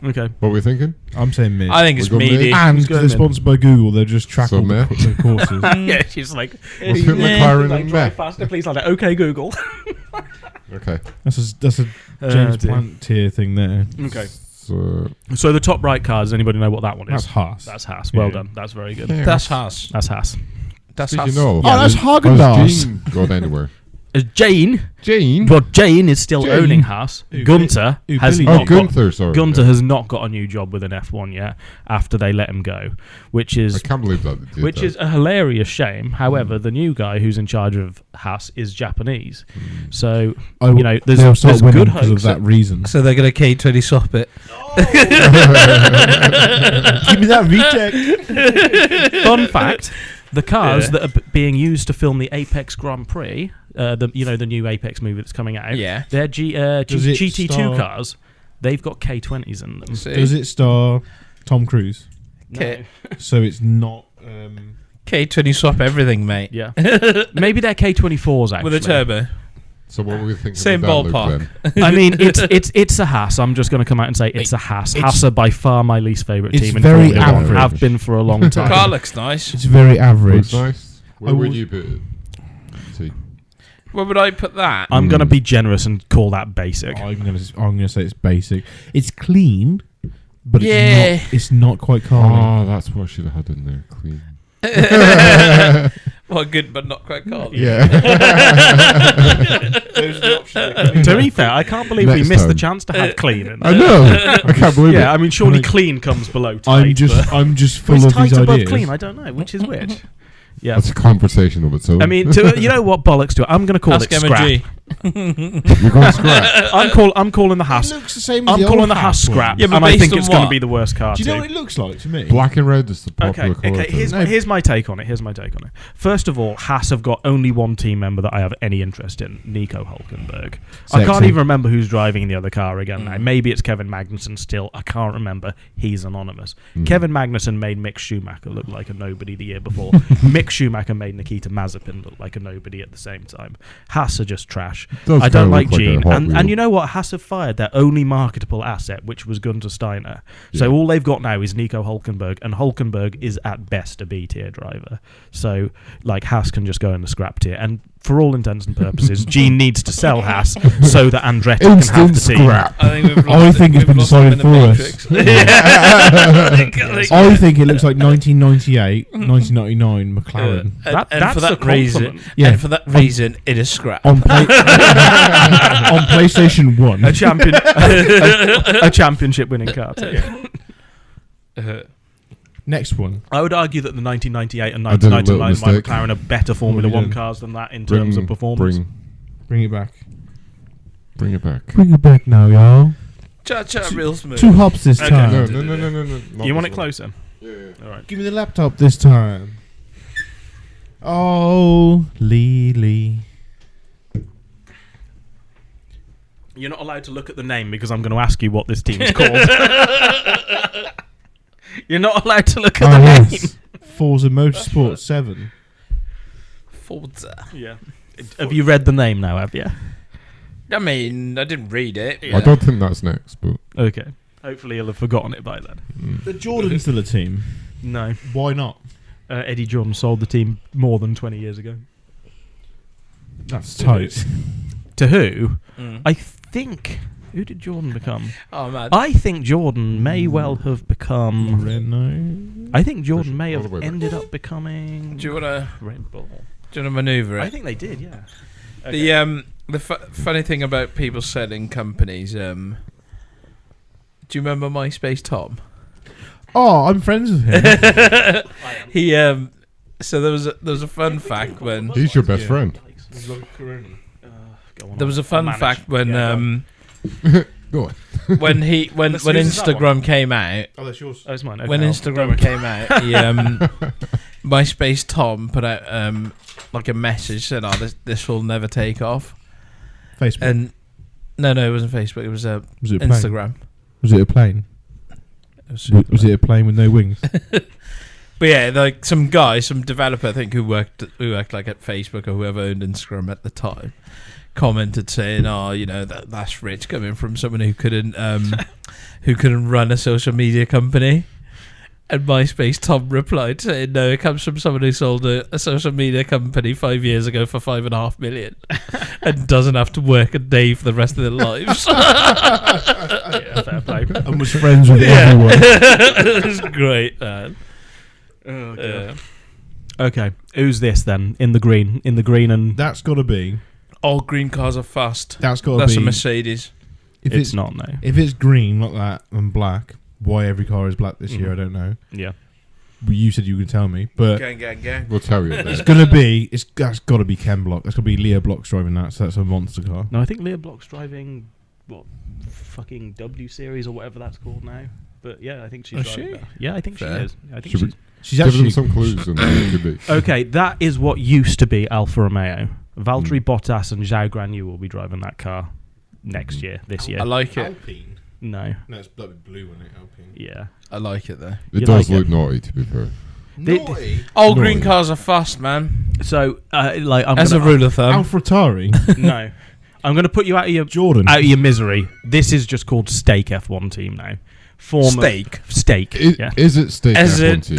Okay. What are we thinking? I'm saying mid. I think it's We're going meaty. mid. And Who's going they're mid? sponsored by Google. They'll just track So all the, meh? the courses. Yeah, she's like, Let's put McLaren like, in drive meh. faster, please. Like, okay, Google. Okay. That's a James dear. Plant tier thing there. Okay. So The top right car. Does anybody know what that one is? That's Haas. That's Haas. Well Yeah. done. That's very good. Yeah. That's Haas. That's Haas. That's did Haas. you know? Oh, that's Has Haagen-Dazs. Gene gone anywhere? Jane. Jane? But Jane is still Jane? owning Haas. Who, Gunter who, has Billy not Jane? got. Gunther, sorry. Gunter yeah. has not got a new job with an F1 yet after they let him go, which I is can't believe that they did which that. is a hilarious shame. However, the new guy who's in charge of Haas is Japanese, so you know they'll there's start good winning because of hopes. that reason. So they're going to K20 swap it. Give me that retech. Fun fact: the cars Yeah. that are being used to film the Apex Grand Prix, the new Apex movie that's coming out, Yeah. they're Does it GT2 star- cars. They've got K20s in them. See? Does it star Tom Cruise? K- So it's not. K20 swap everything, mate. Yeah, maybe they're K24s actually. With a turbo. So what were we thinking? Same of that ballpark. look then? I mean, it's a Haas. I'm just going to come out and say it's a Haas. Haas are by far my least favourite It's team in very Formula One. average. Have been for a long Car time. looks nice. It's very Looks average. nice. Where I would was- you put it? See. Where would I put that? I'm going to be generous and call that basic. I'm gonna say it's basic. It's clean, but Yeah. it's not quite calming. Oh, that's what I should have had in there. Clean. Well, good, but not quite car. Yeah. Those are the To be fair, I can't believe we Next missed the time. chance to have clean in. I know. I can't believe Yeah, it. I mean, surely Like, clean comes below tight. I'm just but full it's of tight these above ideas. clean. I don't know which is which. Yeah. That's a conversation of its own. I mean, you know what bollocks to it? I'm going to call Ask it Emma scrap. G. You're going scrap. I'm calling the Haas. It looks the same as I'm the calling old the Haas Haas one. scrap, Yeah, but and I based think on it's going to what? be the worst car. Do you know too. what it looks like to me? Black and red is the Okay, popular colour. here's my take on it. First of all, Haas have got only one team member that I have any interest in, Nico Hulkenberg. I can't Sexy. even remember who's driving the other car again now. Maybe it's Kevin Magnussen still. I can't remember. He's anonymous. Kevin Magnussen made Mick Schumacher look like a nobody the year before. Mick Schumacher made Nikita Mazepin look like a nobody at the same time. Haas are just trash. Does I kinda don't like look like a Gene. Hot And Wheel. you know what? Haas have fired their only marketable asset, which was Gunter Steiner. So all they've got now is Nico Hulkenberg, and Hulkenberg is at best a B tier driver. So like Haas can just go in the scrap tier. And for all intents and purposes, Gene needs to sell Haas so that Andretti can have Instant the team. scrap. I think we've I lost think it's we've been lost them decided in the for us. Matrix. Yeah. I think it looks like 1998, 1999 McLaren. And That's for that a reason, compliment. Yeah. and for that reason, it is scrap. On PlayStation 1. A championship winning car too. Next one. I would argue that the 1998 and I did a little 1999 mistake. McLaren are better Formula What have you 1 done? cars than that in terms of performance. Bring it back. Bring it back. Bring it back now, y'all. Cha-cha real smooth. 2 hops this Okay. time. No. not You want it this one. closer? Yeah. All right. Give me the laptop this time. Oh, Lee. You're not allowed to look at the name because I'm going to ask you what this team's called. You're not allowed to look at the name. Forza Motorsport 7. Forza. Yeah. Have you read the name now, have you? I mean, I didn't read it. I don't think that's next, but Okay. Hopefully you'll have forgotten it by then. The Jordan's still a team. No. Why not? Eddie Jordan sold the team more than 20 years ago. That's tight. To who? Mm. I think... Who did Jordan become? Oh, man. I think Jordan may well have become... Renault. I think Jordan may All have the way back. ended up becoming... Do you want to Red Bull. manoeuvre it? I think they did, yeah. Okay. The funny thing about people selling companies, do you remember MySpace Tom? Oh, I'm friends with him. He so there was a fun fact when he's your best friend. Go on, there was a I'll fun manage. fact when Yeah, Go on. when Let's use that Instagram came out. Oh, that's yours. Oh, it's mine. Okay, When I'll- Instagram came out, he, MySpace Tom put out like a message saying, "Oh, this will never take off." Facebook. And no, it wasn't Facebook. It was was it a plane? Instagram. Was it a plane? Was it a plane with no wings? But yeah, like some developer, I think, who worked like at Facebook or whoever owned Instagram at the time, commented saying, "Oh, you know that's rich coming from someone who couldn't run a social media company." And MySpace Tom replied saying, "No, it comes from someone who sold a social media company 5 years ago for $5.5 million, and doesn't have to work a day for the rest of their lives." Yeah, fair play. And was friends with everyone. It was great, man. Oh, God. Okay, who's this then? In the green and... That's got to be. All green cars are fast. That's got to That's be. a Mercedes. If it's not, no. If it's green like that and black, why every car is black this year, I don't know. Yeah. Well, you said you were going to tell me, but Gang. We'll tell you. it's Then. gonna be. That's got to be Ken Block. That's got to be Leah Block's driving that. So that's a monster car. No, I think Leah Block's driving, fucking W Series or whatever that's called now. But yeah, I think she's Oh, driving she? that. Yeah, I think Fair. she is. I think Should we She's give actually them some clues and it could be. Okay, that is what used to be Alfa Romeo. Valtteri Mm. Bottas and Zhao Guanyu will be driving that car next year, this year. I like it. Alpine. No. No, it's blue on it. Alpine. Yeah. I like it though. It You does like look naughty, to be fair. Naughty. All No. green cars are fast, man. So, I'm As a gonna, rule of thumb. AlphaTauri. no, I'm going to put you out of your Jordan. misery. This is just called Stake F1 team now. Steak. Steak. Yeah. Is it steak As F1 in- team?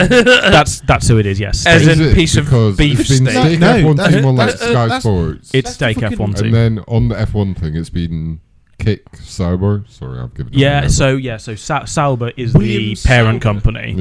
That's who it is. Yes. As Steak. Is in it piece of because beef it's been steak. steak No, F1 that's- team on like that's- Sky that's- Sports, It's That's the Stake fucking- F1 team. and then on the F1 thing, it's been Kick Sauber. Sorry, I've given. Yeah, so Sauber is William the parent Sauber. company.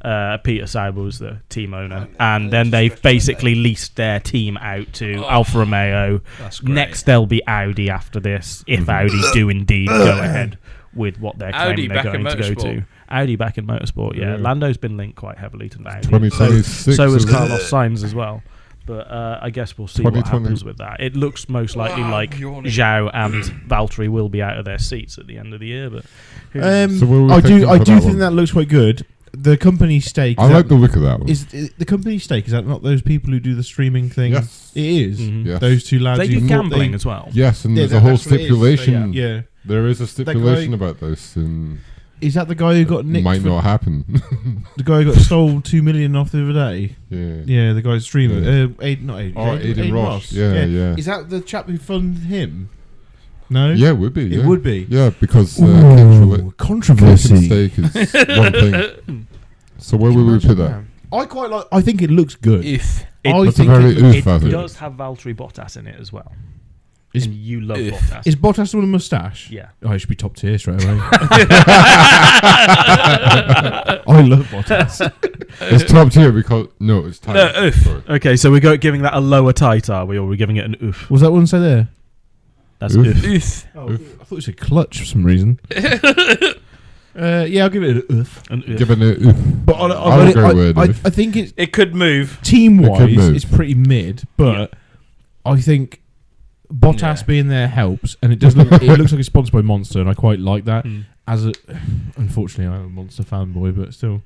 Yeah. Peter Sauber was the team owner, and then they've basically leased their team out to Alfa Romeo. That's great. Next, they'll be Audi after this, if Audi do indeed go ahead with what they're Audi claiming they're back in going to go motorsport. to. Audi back in motorsport, yeah. Yeah. Lando's been linked quite heavily to Audi. 2026. So is isn't it? Carlos Sainz as well. But I guess we'll see what 2020. happens with that. It looks most likely Wow, like yawning. Zhao and Valtteri will be out of their seats at the end of the year. But who knows? So what were we I thinking do for think one? that looks quite good. The company stake. I like the look of that one. Is the company stake? Is that not those people who do the streaming thing? Yes. It is. Mhm. Yes. Those two lads. They who do thought gambling as well. Yes, and Yeah, there's a whole that's what it is. stipulation. Yeah. There is a stipulation about this, and Is that the guy who got nicked? might for- not happen. The guy who got stole 2 million off the other day. Yeah. Yeah, the guy streamer. Yeah. Aidan Ross. Yeah. Is that the chap who funded him? No. Yeah, it would be. It yeah. would be. Yeah, because Ooh, controversy. stake is one thing. So where would we put that? I quite like. I think it looks good. If I That's a think very it looks- oof, I It think. does have Valtteri Bottas in it as well. Is- And you love Ugh. Bottas. Is Bottas the one with a moustache? Yeah. Oh, he should be top tier straight away. I love Bottas. It's top tier because no, it's tight. No, oof. Sorry. Okay, so we're giving that a lower tight, are we? Or we're giving it an oof? Was that one say there? That's Oof. oof. if Oh, I thought it said clutch for some reason. Yeah, I'll give it an oof. An oof. Given it, oof. But I would go with I oof. think it's it could move. team It could wise, move. it's pretty mid. But I think Bottas Yeah. being there helps, and it does look. It looks like it's sponsored by Monster, and I quite like that. Mm. As a, unfortunately, I'm a Monster fanboy, but still.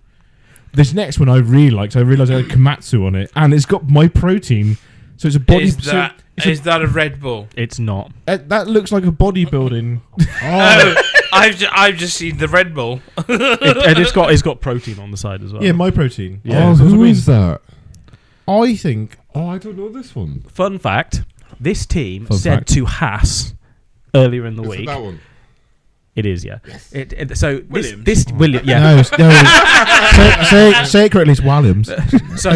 This next one I really liked. I realised it had Komatsu on it, and it's got My Protein, so it's a body. Is that so is that a Red Bull? It's not. that looks like a bodybuilding. Oh, I've just seen the Red Bull. And it's got protein on the side as well. Yeah, My Protein. Yeah. Oh, that's what I who mean. is that? I think. Oh, I don't know this one. Fun fact: this team Fun said fact. to Haas earlier in the Is it week. that one? It is, yeah. So Williams? this William, yeah. No, say it correctly. It's Williams. So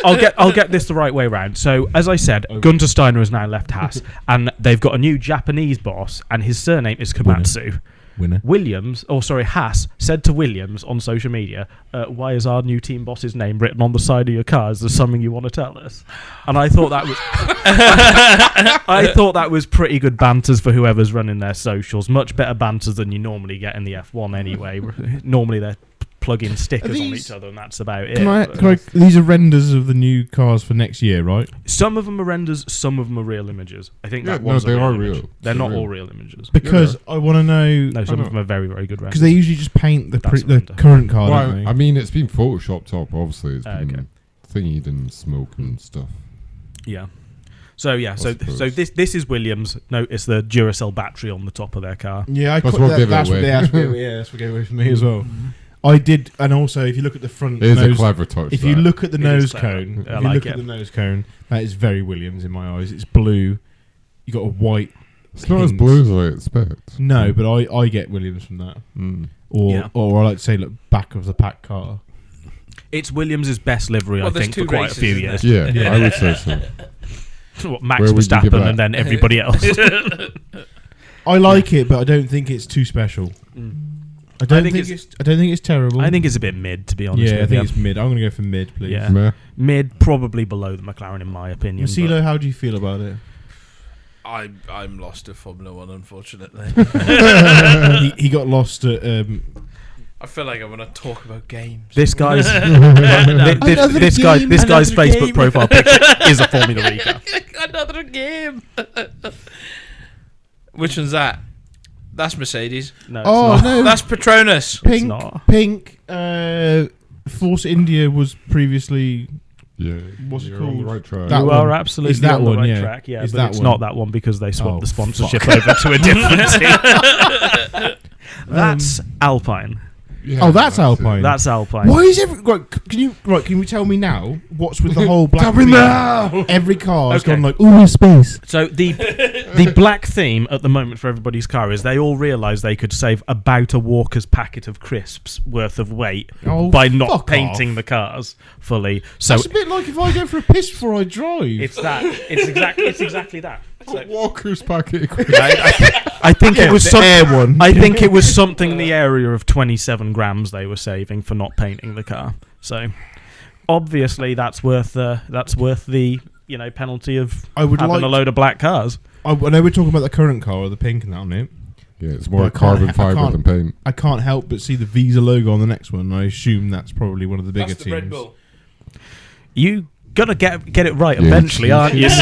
I'll get this the right way around. So as I said, Gunter Steiner has now left Haas, and they've got a new Japanese boss, and his surname is Komatsu. Winner. Haas said to Williams on social media, "Why is our new team boss's name written on the side of your car? Is there something you want to tell us?" And I thought that was, I thought that was pretty good banters for whoever's running their socials. Much better banters than you normally get in the F1 anyway. Normally they're plugging stickers on these- each other, and that's about it. Can I, these are renders of the new cars for next year, right? Some of them are renders, some of them are real images. I think Yeah, that no, one's a they real are image. real. They're They're not real. all real images. Because I want to know. No, some I of them are very, very good renders. Because they usually just paint the That's a the render. current car, Well, don't they? I mean, it's been photoshopped up. Obviously, it's Okay. been thingied and smoke and stuff. Yeah. So yeah, so suppose. this is Williams. Notice the Duracell battery on the top of their car. Yeah, That's what gave it that's what away. they asked me. Yeah, that's what gave it away for me as well. I did, and also if you look at the front It is a nose, clever touch. if you that. look at the It nose is clever. cone, I if you like look it. at the nose cone, that is very Williams in my eyes. It's blue. You got a white. it's not as pins. blue as I expect. No, but I get Williams from that, Mm. Yeah. or I like to say, look, back of the pack car. It's Williams' best livery, Well, I there's think, two for quite a races, few isn't years. Yeah, I would say so. What, Max Where would you give Verstappen that? and then everybody else. I like it, but I don't think it's too special. I don't think think it's terrible. I think it's a bit mid, to be honest. yeah, I with think you. it's mid. I'm gonna go for mid, please. Yeah. Meh. Mid, probably below the McLaren, in my opinion. Masilo, how do you feel about it? I'm lost to Formula One, unfortunately. he got lost at. I feel like I want to talk about games. This guy's Another this guy's game, Facebook game. profile picture is a Formula E car. Another game. Which one's that? That's Mercedes. No, it's Oh not. no, That's Petronas. pink. not. Pink. Force India was previously. Yeah. What's it You're on called? the right track. That You one. are absolutely Is that on the one, right yeah. track, yeah, Is but that it's one? not that one because they swapped Oh, the sponsorship fuck. over to a different team. That's Alpine. Yeah, Oh, that's Alpine. That's Alpine. Why is every right? Can you tell me now what's with the whole black? Tell me thing? now! Every car has Okay. gone like, ooh, space. So the The black theme at the moment for everybody's car is they all realise they could save about a Walker's packet of crisps worth of weight by not fuck painting off. the cars fully. So That's a bit like if I go for a piss before I drive. it's that. It's exactly that. So, Walker's packet. I think it was some, air one. I think it was something in the area of 27 grams they were saving for not painting the car. So obviously that's worth the penalty of I would having like a load of black cars. I know we're talking about the current car or the pink and that on it. Yeah, it's more Well, I can't carbon ha- I fiber can't- than paint. I can't help but see the Visa logo on the next one. I assume that's probably one of the bigger That's the teams. Red Bull. You gotta get it right Yeah, eventually, you- aren't you? See,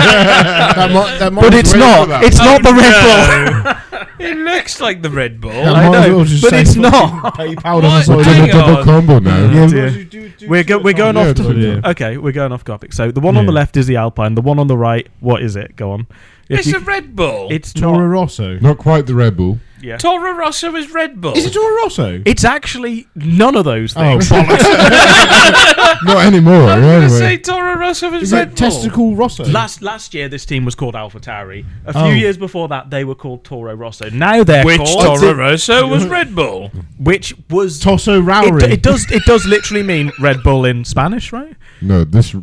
that might but it's wait not. for that. It's not the Red Bull. It looks like the Red Bull. that I might as know, well just but say it's fucking not. PayPal on What? the We're side. doing a Hang double on. combo now. Yeah, dear. We're going off. Yeah. Okay, we're going off topic. So the one on the Yeah. left is the Alpine. The one on the right, what is it? Go on. If It's you- a Red Bull. It's Toro not. Rosso. Not quite the Red Bull. Yeah. Toro Rosso is Red Bull. Is it Toro Rosso? It's actually none of those Oh, things. bollocks. Not anymore. I'm going to say Anyway. Toro Rosso is Is Red it Bull. Testicle Rosso? Last year, this team was called AlphaTauri. A few Oh. years before that, they were called Toro Rosso. Now they're Which called Toro Rosso was Red Bull. which was Tosso Rowry. it does literally mean Red Bull in Spanish, right? No, this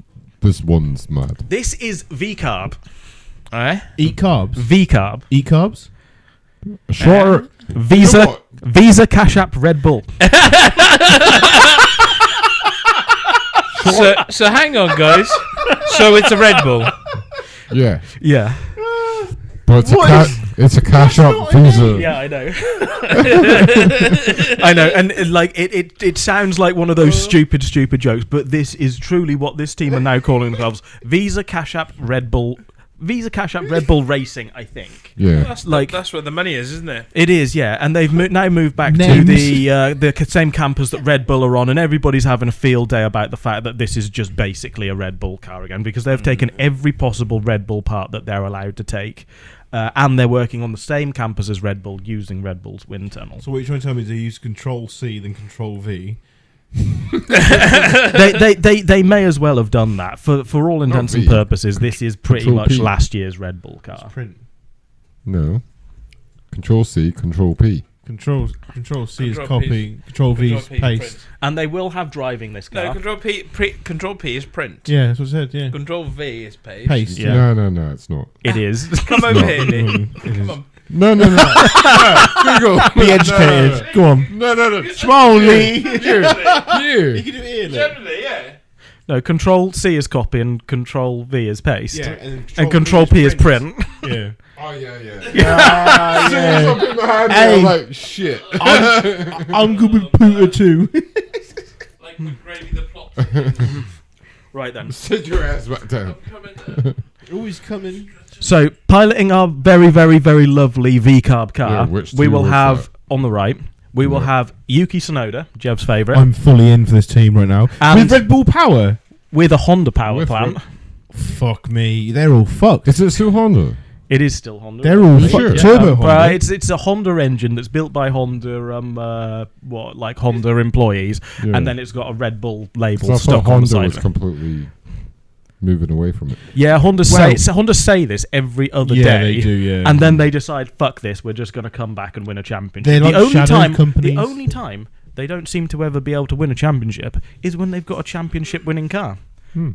one's mad. This is V-carb. Eh? Eat carbs. V-carb. Eat carbs. Shorter. Visa You know what? Visa Cash App Red Bull. So hang on, guys. So it's a Red Bull. Yeah, Yeah. but it's a cash up Visa. Yeah, I know. I know, and it sounds like one of those stupid jokes, but this is truly what this team are now calling themselves: Visa Cash App Red Bull Racing. I think Yeah. That's where the money is, isn't it? it is. Yeah, and they've now moved back Names. to the same campus that Red Bull are on, and everybody's having a field day about the fact that this is just basically a Red Bull car again because they've taken every possible Red Bull part that they're allowed to take. And they're working on the same campus as Red Bull using Red Bull's wind tunnel. So what you're trying to tell me is they use Control C then Control V. they may as well have done that. For all intents and V. purposes, this is pretty Control much P. last year's Red Bull car. Print. No. Control C, Control P. Control C is Control copy. P. Control V is Control P is paste. print. And they will have driving this car. No, Control P is print. Yeah, that's what I said. Yeah. Control V is paste. Paste. Yeah. No, it's not. It is. Come over No. here, Nick. It is. Come on. No. Google. Be educated. Go on. No. Smalley. You. You can do it here. Look. Generally, yeah. No, Control C is copy and Control V is paste. Yeah, And Control P is print. Yeah. Oh, yeah. Ah, yeah. Something in my hand, Hey. I'm like, shit. I'm good with Pooter too. Like McGravy the plot. Right then. Sit your ass back down. Always coming. So, piloting our very, very, very lovely V-carb car, Yeah, which we two will was have, that? on the right, we will Yeah. have Yuki Tsunoda, Jeb's favourite, I'm fully in for this team right now. And- With Red Bull power. with a Honda power With plant. Red- Fuck me. They're all fucked. Is it still Honda? It is still Honda. They're all You fucked. sure? Turbo Honda. It's a Honda engine that's built by Honda, Honda employees, Yeah. and then it's got a Red Bull label 'Cause I stuck thought on the Honda side. was completely moving away from it. Yeah, Honda Well- say this every other Yeah, day. they do, yeah. And then they decide, fuck this, we're just going to come back and win a championship. They're like shadow companies. The only time they don't seem to ever be able to win a championship is when they've got a championship-winning car.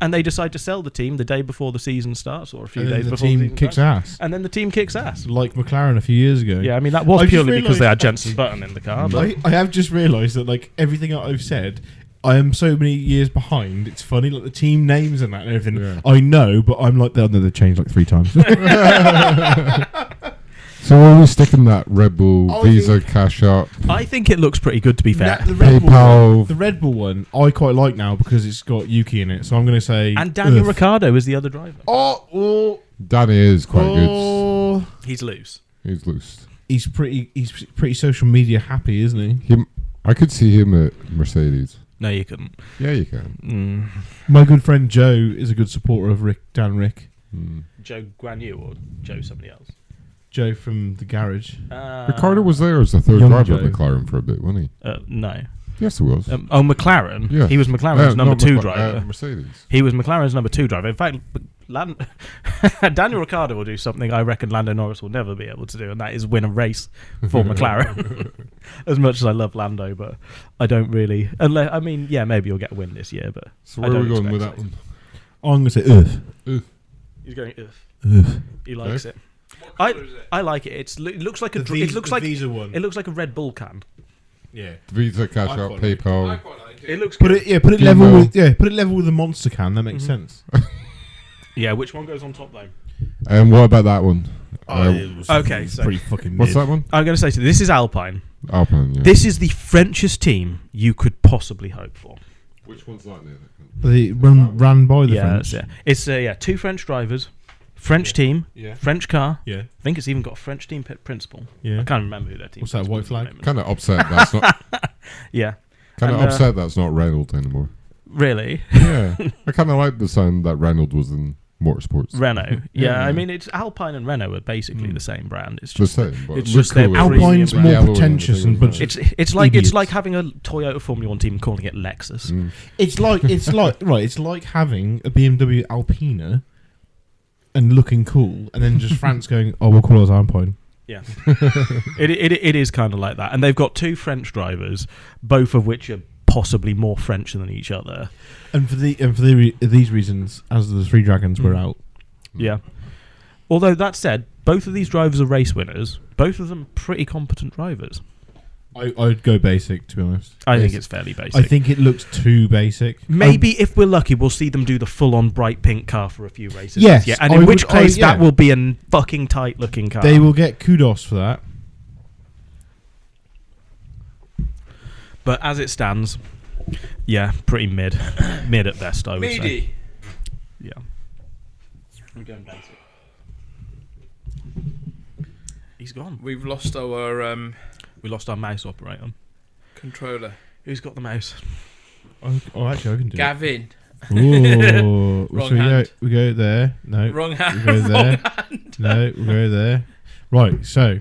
And they decide to sell the team the day before the season starts, or a few And then days the before team the season kicks starts. ass. And then the team kicks ass. Like McLaren a few years ago. Yeah, I mean, that was I just purely because they had realised- Jensen Button in the car. But I have just realised that like everything that I've said, I am so many years behind. It's funny, like the team names and that and everything. Yeah. I know, but I'm like, they've changed like 3 times. So are we sticking that Red Bull I Visa Cash Up? I think it looks pretty good, to be fair. the Red Bull PayPal. one, the Red Bull one, I quite like now because it's got Yuki in it. So I'm going to say, And Daniel ugh. Ricciardo is the other driver. Oh, Danny is quite good. oh. He's loose. He's loose. He's pretty social media happy, isn't he? I could see him at Mercedes. No, you couldn't. Yeah, you can. My good friend Joe is a good supporter of Dan Rick. Joe Guan Yu or Joe somebody else? Joe from the garage. Ricardo was there as the third Young driver Joe. of McLaren for a bit, wasn't he? No. Yes, he was. McLaren? Yeah. He was McLaren's number not 2 McLaren, driver. Mercedes. He was McLaren's number 2 driver. In fact, Daniel Ricciardo will do something I reckon Lando Norris will never be able to do, and that is win a race for McLaren. As much as I love Lando, but I don't really. Unless, I mean, yeah, maybe he'll get a win this year, but So where are we going with that one? I'm going to say Earth. He's going Earth. Earth. He likes it. I like it. It looks like it looks like Visa one. it looks like a Red Bull can. Yeah. Visa, Cash Out, PayPal. It looks Put good. put it level with put it level with the monster can. That makes sense. Yeah, which one goes on top though? And what about that one? Okay, so pretty fucking. What's mid. that one? I'm going to say so. This is Alpine. Alpine. Yeah. This is the Frenchest team you could possibly hope for. Which one's that near? They ran by the French. It's 2 French drivers, French team, Yeah. French car. Yeah. I think it's even got a French team principal. Yeah. I can't remember who their team. What's that, white flag? Kind of upset that's not. Yeah. Kind of And, upset that's not Reynolds anymore. Really? Yeah, I kind of like the sound that Reynolds was in motorsports. Renault. Yeah, Yeah. I mean, it's Alpine and Renault are basically the same brand. It's The just same, but it's look just their cool. Alpine's premium more Yellow and pretentious and everything. bunch of it's like idiots. having a Toyota Formula 1 team and calling it Lexus. Mm. It's like it's like having a BMW Alpina and looking cool, and then just France going, "Oh, we'll call ours Alpine." Yeah, it is kind of like that, and they've got 2 French drivers, both of which are possibly more French than each other. And for these reasons, as the 3 Dragons were out, Yeah. Although that said, both of these drivers are race winners. Both of them pretty competent drivers. I'd go basic, to be honest. I think it's fairly basic. I think it looks too basic. Maybe if we're lucky, we'll see them do the full-on bright pink car for a few races. Yes, yeah, and I in would- which case yeah. that will be a fucking tight-looking car. They will get kudos for that. But as it stands, yeah, pretty mid at best. I would say. Meaty. Yeah. I'm going basic. He's gone. We've lost our We lost our mouse operator. controller. Who's got the mouse? Oh, actually, I can do Gavin. it. Ooh. Wrong So hand. we go there. No. Wrong hand. We go there. Wrong hand. No, we go there. Right, so...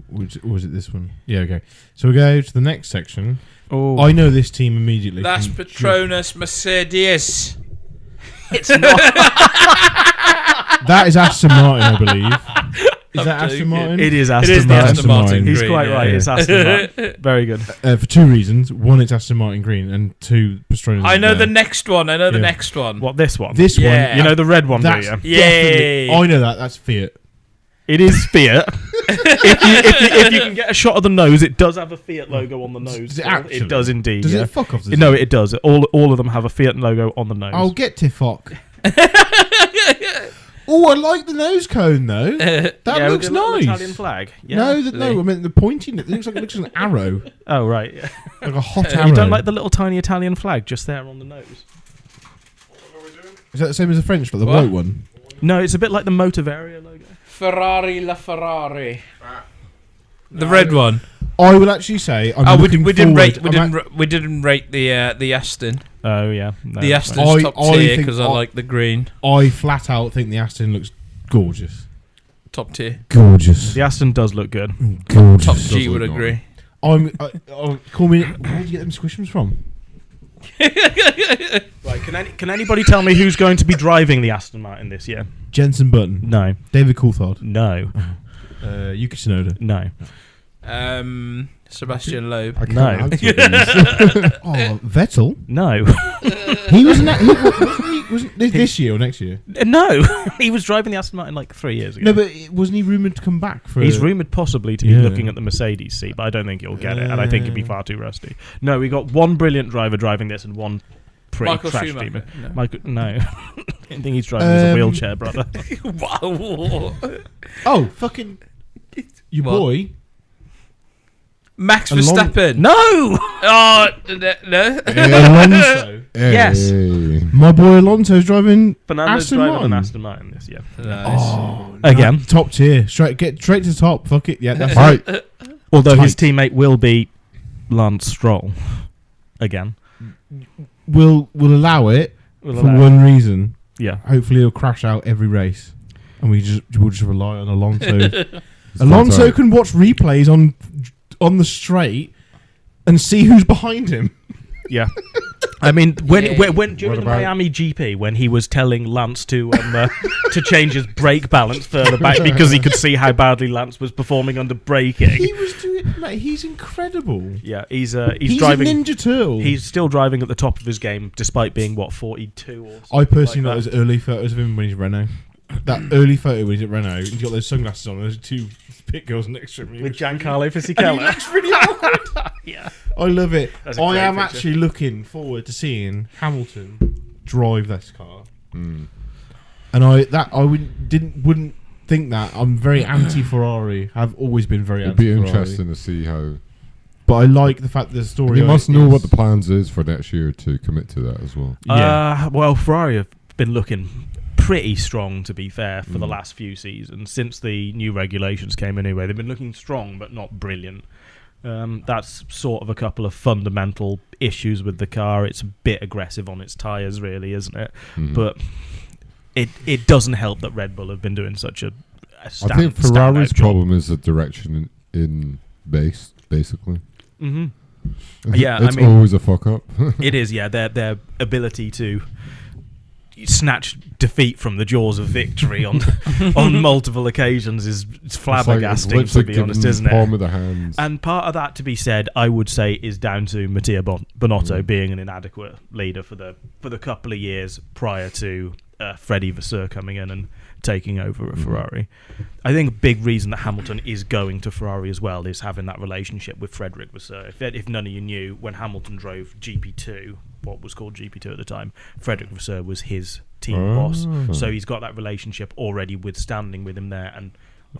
was it this one? Yeah, okay. So we go to the next section. Oh, I know this team immediately. That's from Petronas Mercedes. it's not. That is Aston Martin, I believe. Is that I'm Aston joking. Martin? It is It Aston is the Martin. Aston Martin He's green, quite yeah. right. It's Aston Martin. Very good. For 2 reasons. One, it's Aston Martin green, and 2, Petronas. I know is the there. next one. I know the Yeah. next one. What, this one? This Yeah. one. You know the red one, do That's you? definitely. Yay. I know that. That's Fiat. It is Fiat. if you can get a shot of the nose, it does have a Fiat logo on the nose. Does it Paul. actually? It does indeed. Does yeah. it fuck off? No, it does. All of them have a Fiat logo on the nose. I'll get to fuck. Oh, I like the nose cone though. That yeah, looks with the little nice. Italian flag. Yeah. No. I mean the pointing. It looks like an arrow, Oh right. Yeah. like a hot arrow. You don't like the little tiny Italian flag just there on the nose? Is that the same as the French, but the What? white one? No, it's a bit like the Motovaria logo. Ferrari La Ferrari. The red one. I would actually say. I'm We looking didn't forward- rate. We didn't rate the Aston. Oh yeah. No, The that's Aston's top I tier think because I like the green. I flat out think the Aston looks gorgeous. Top tier. Gorgeous. The Aston does look good. Gorgeous. Top G would look agree. Call me. Where did you get them squishums from? Right. Can anybody tell me who's going to be driving the Aston Martin this year? Jensen Button, No. David Coulthard, No. Yuki Tsunoda. No. Sebastian Loeb. I can't No. answer these. Oh, Vettel. No. He was wasn't this year or next year? No. He was driving the Aston Martin like 3 years ago. No, but wasn't he rumoured to come back for? He's rumoured possibly to be Yeah. looking at the Mercedes seat, but I don't think he'll get it, and I think he'd be far too rusty. No, we got one brilliant driver driving this and one pretty Michael trash Schumacher. team. No. Michael, no. I don't think he's driving as a wheelchair, brother. Wow. Oh, fucking your What? boy. Max Alon- Verstappen. No! Oh, no. Alonso. Yes. Hey. My boy Alonso's driving Fernando's Aston driving Martin. an Aston Martin this year. Nice. Oh, Again. top tier. Get straight to the top. Fuck it. Yeah, that's Right. Although his Tight. teammate will be Lance Stroll. Again. We'll allow it We'll for allow it. one reason. Yeah. Hopefully, he'll crash out every race, and we'll just rely on Alonso. It's Alonso not can watch replays on the straight and see who's behind him. Yeah. I mean, when during What the about- Miami GP, when he was telling Lance to change his brake balance further back because he could see how badly Lance was performing under braking. He was doing. Mate, he's incredible. Yeah, he's He's driving. a Ninja Turtle. He's still driving at the top of his game, despite being 42 or something. I personally like like that. those early photos of him when he's Renault. That early photo when he's at Renault, he's got those sunglasses on. There's two pit girls next to him. with Giancarlo And he Fisichella. looks really awkward. Yeah, I love it. That's a I great am picture. actually looking forward to seeing Hamilton drive this car. Mm. And I wouldn't think that. I'm very anti Ferrari. I've always been very It'd anti be Ferrari. interesting to see how. But I like the fact that the story. You of must it know is- what the plans is for next year to commit to that as well. Yeah. Well, Ferrari have been looking pretty strong, to be fair, for the last few seasons since the new regulations came in. Anyway, they've been looking strong, but not brilliant. That's sort of a couple of fundamental issues with the car. It's a bit aggressive on its tyres, really, isn't it? Mhm. But it doesn't help that Red Bull have been doing such a I think Ferrari's standout job. problem is the direction in base, basically. Mhm. Yeah, I it's mean- always a fuck up. It is, yeah. Their ability to snatch defeat from the jaws of victory on multiple occasions is flabbergasting, to be honest, isn't Palm it? of the hands. And part of that, to be said, I would say, is down to Mattia Bonotto being an inadequate leader for the couple of years prior to Freddie Vasseur coming in and taking over at Ferrari. I think a big reason that Hamilton is going to Ferrari as well is having that relationship with Frederic Vasseur. If none of you knew, when Hamilton drove GP2, what was called GP2 at the time, Frederic Vasseur was his team boss. So he's got that relationship already standing with him there. And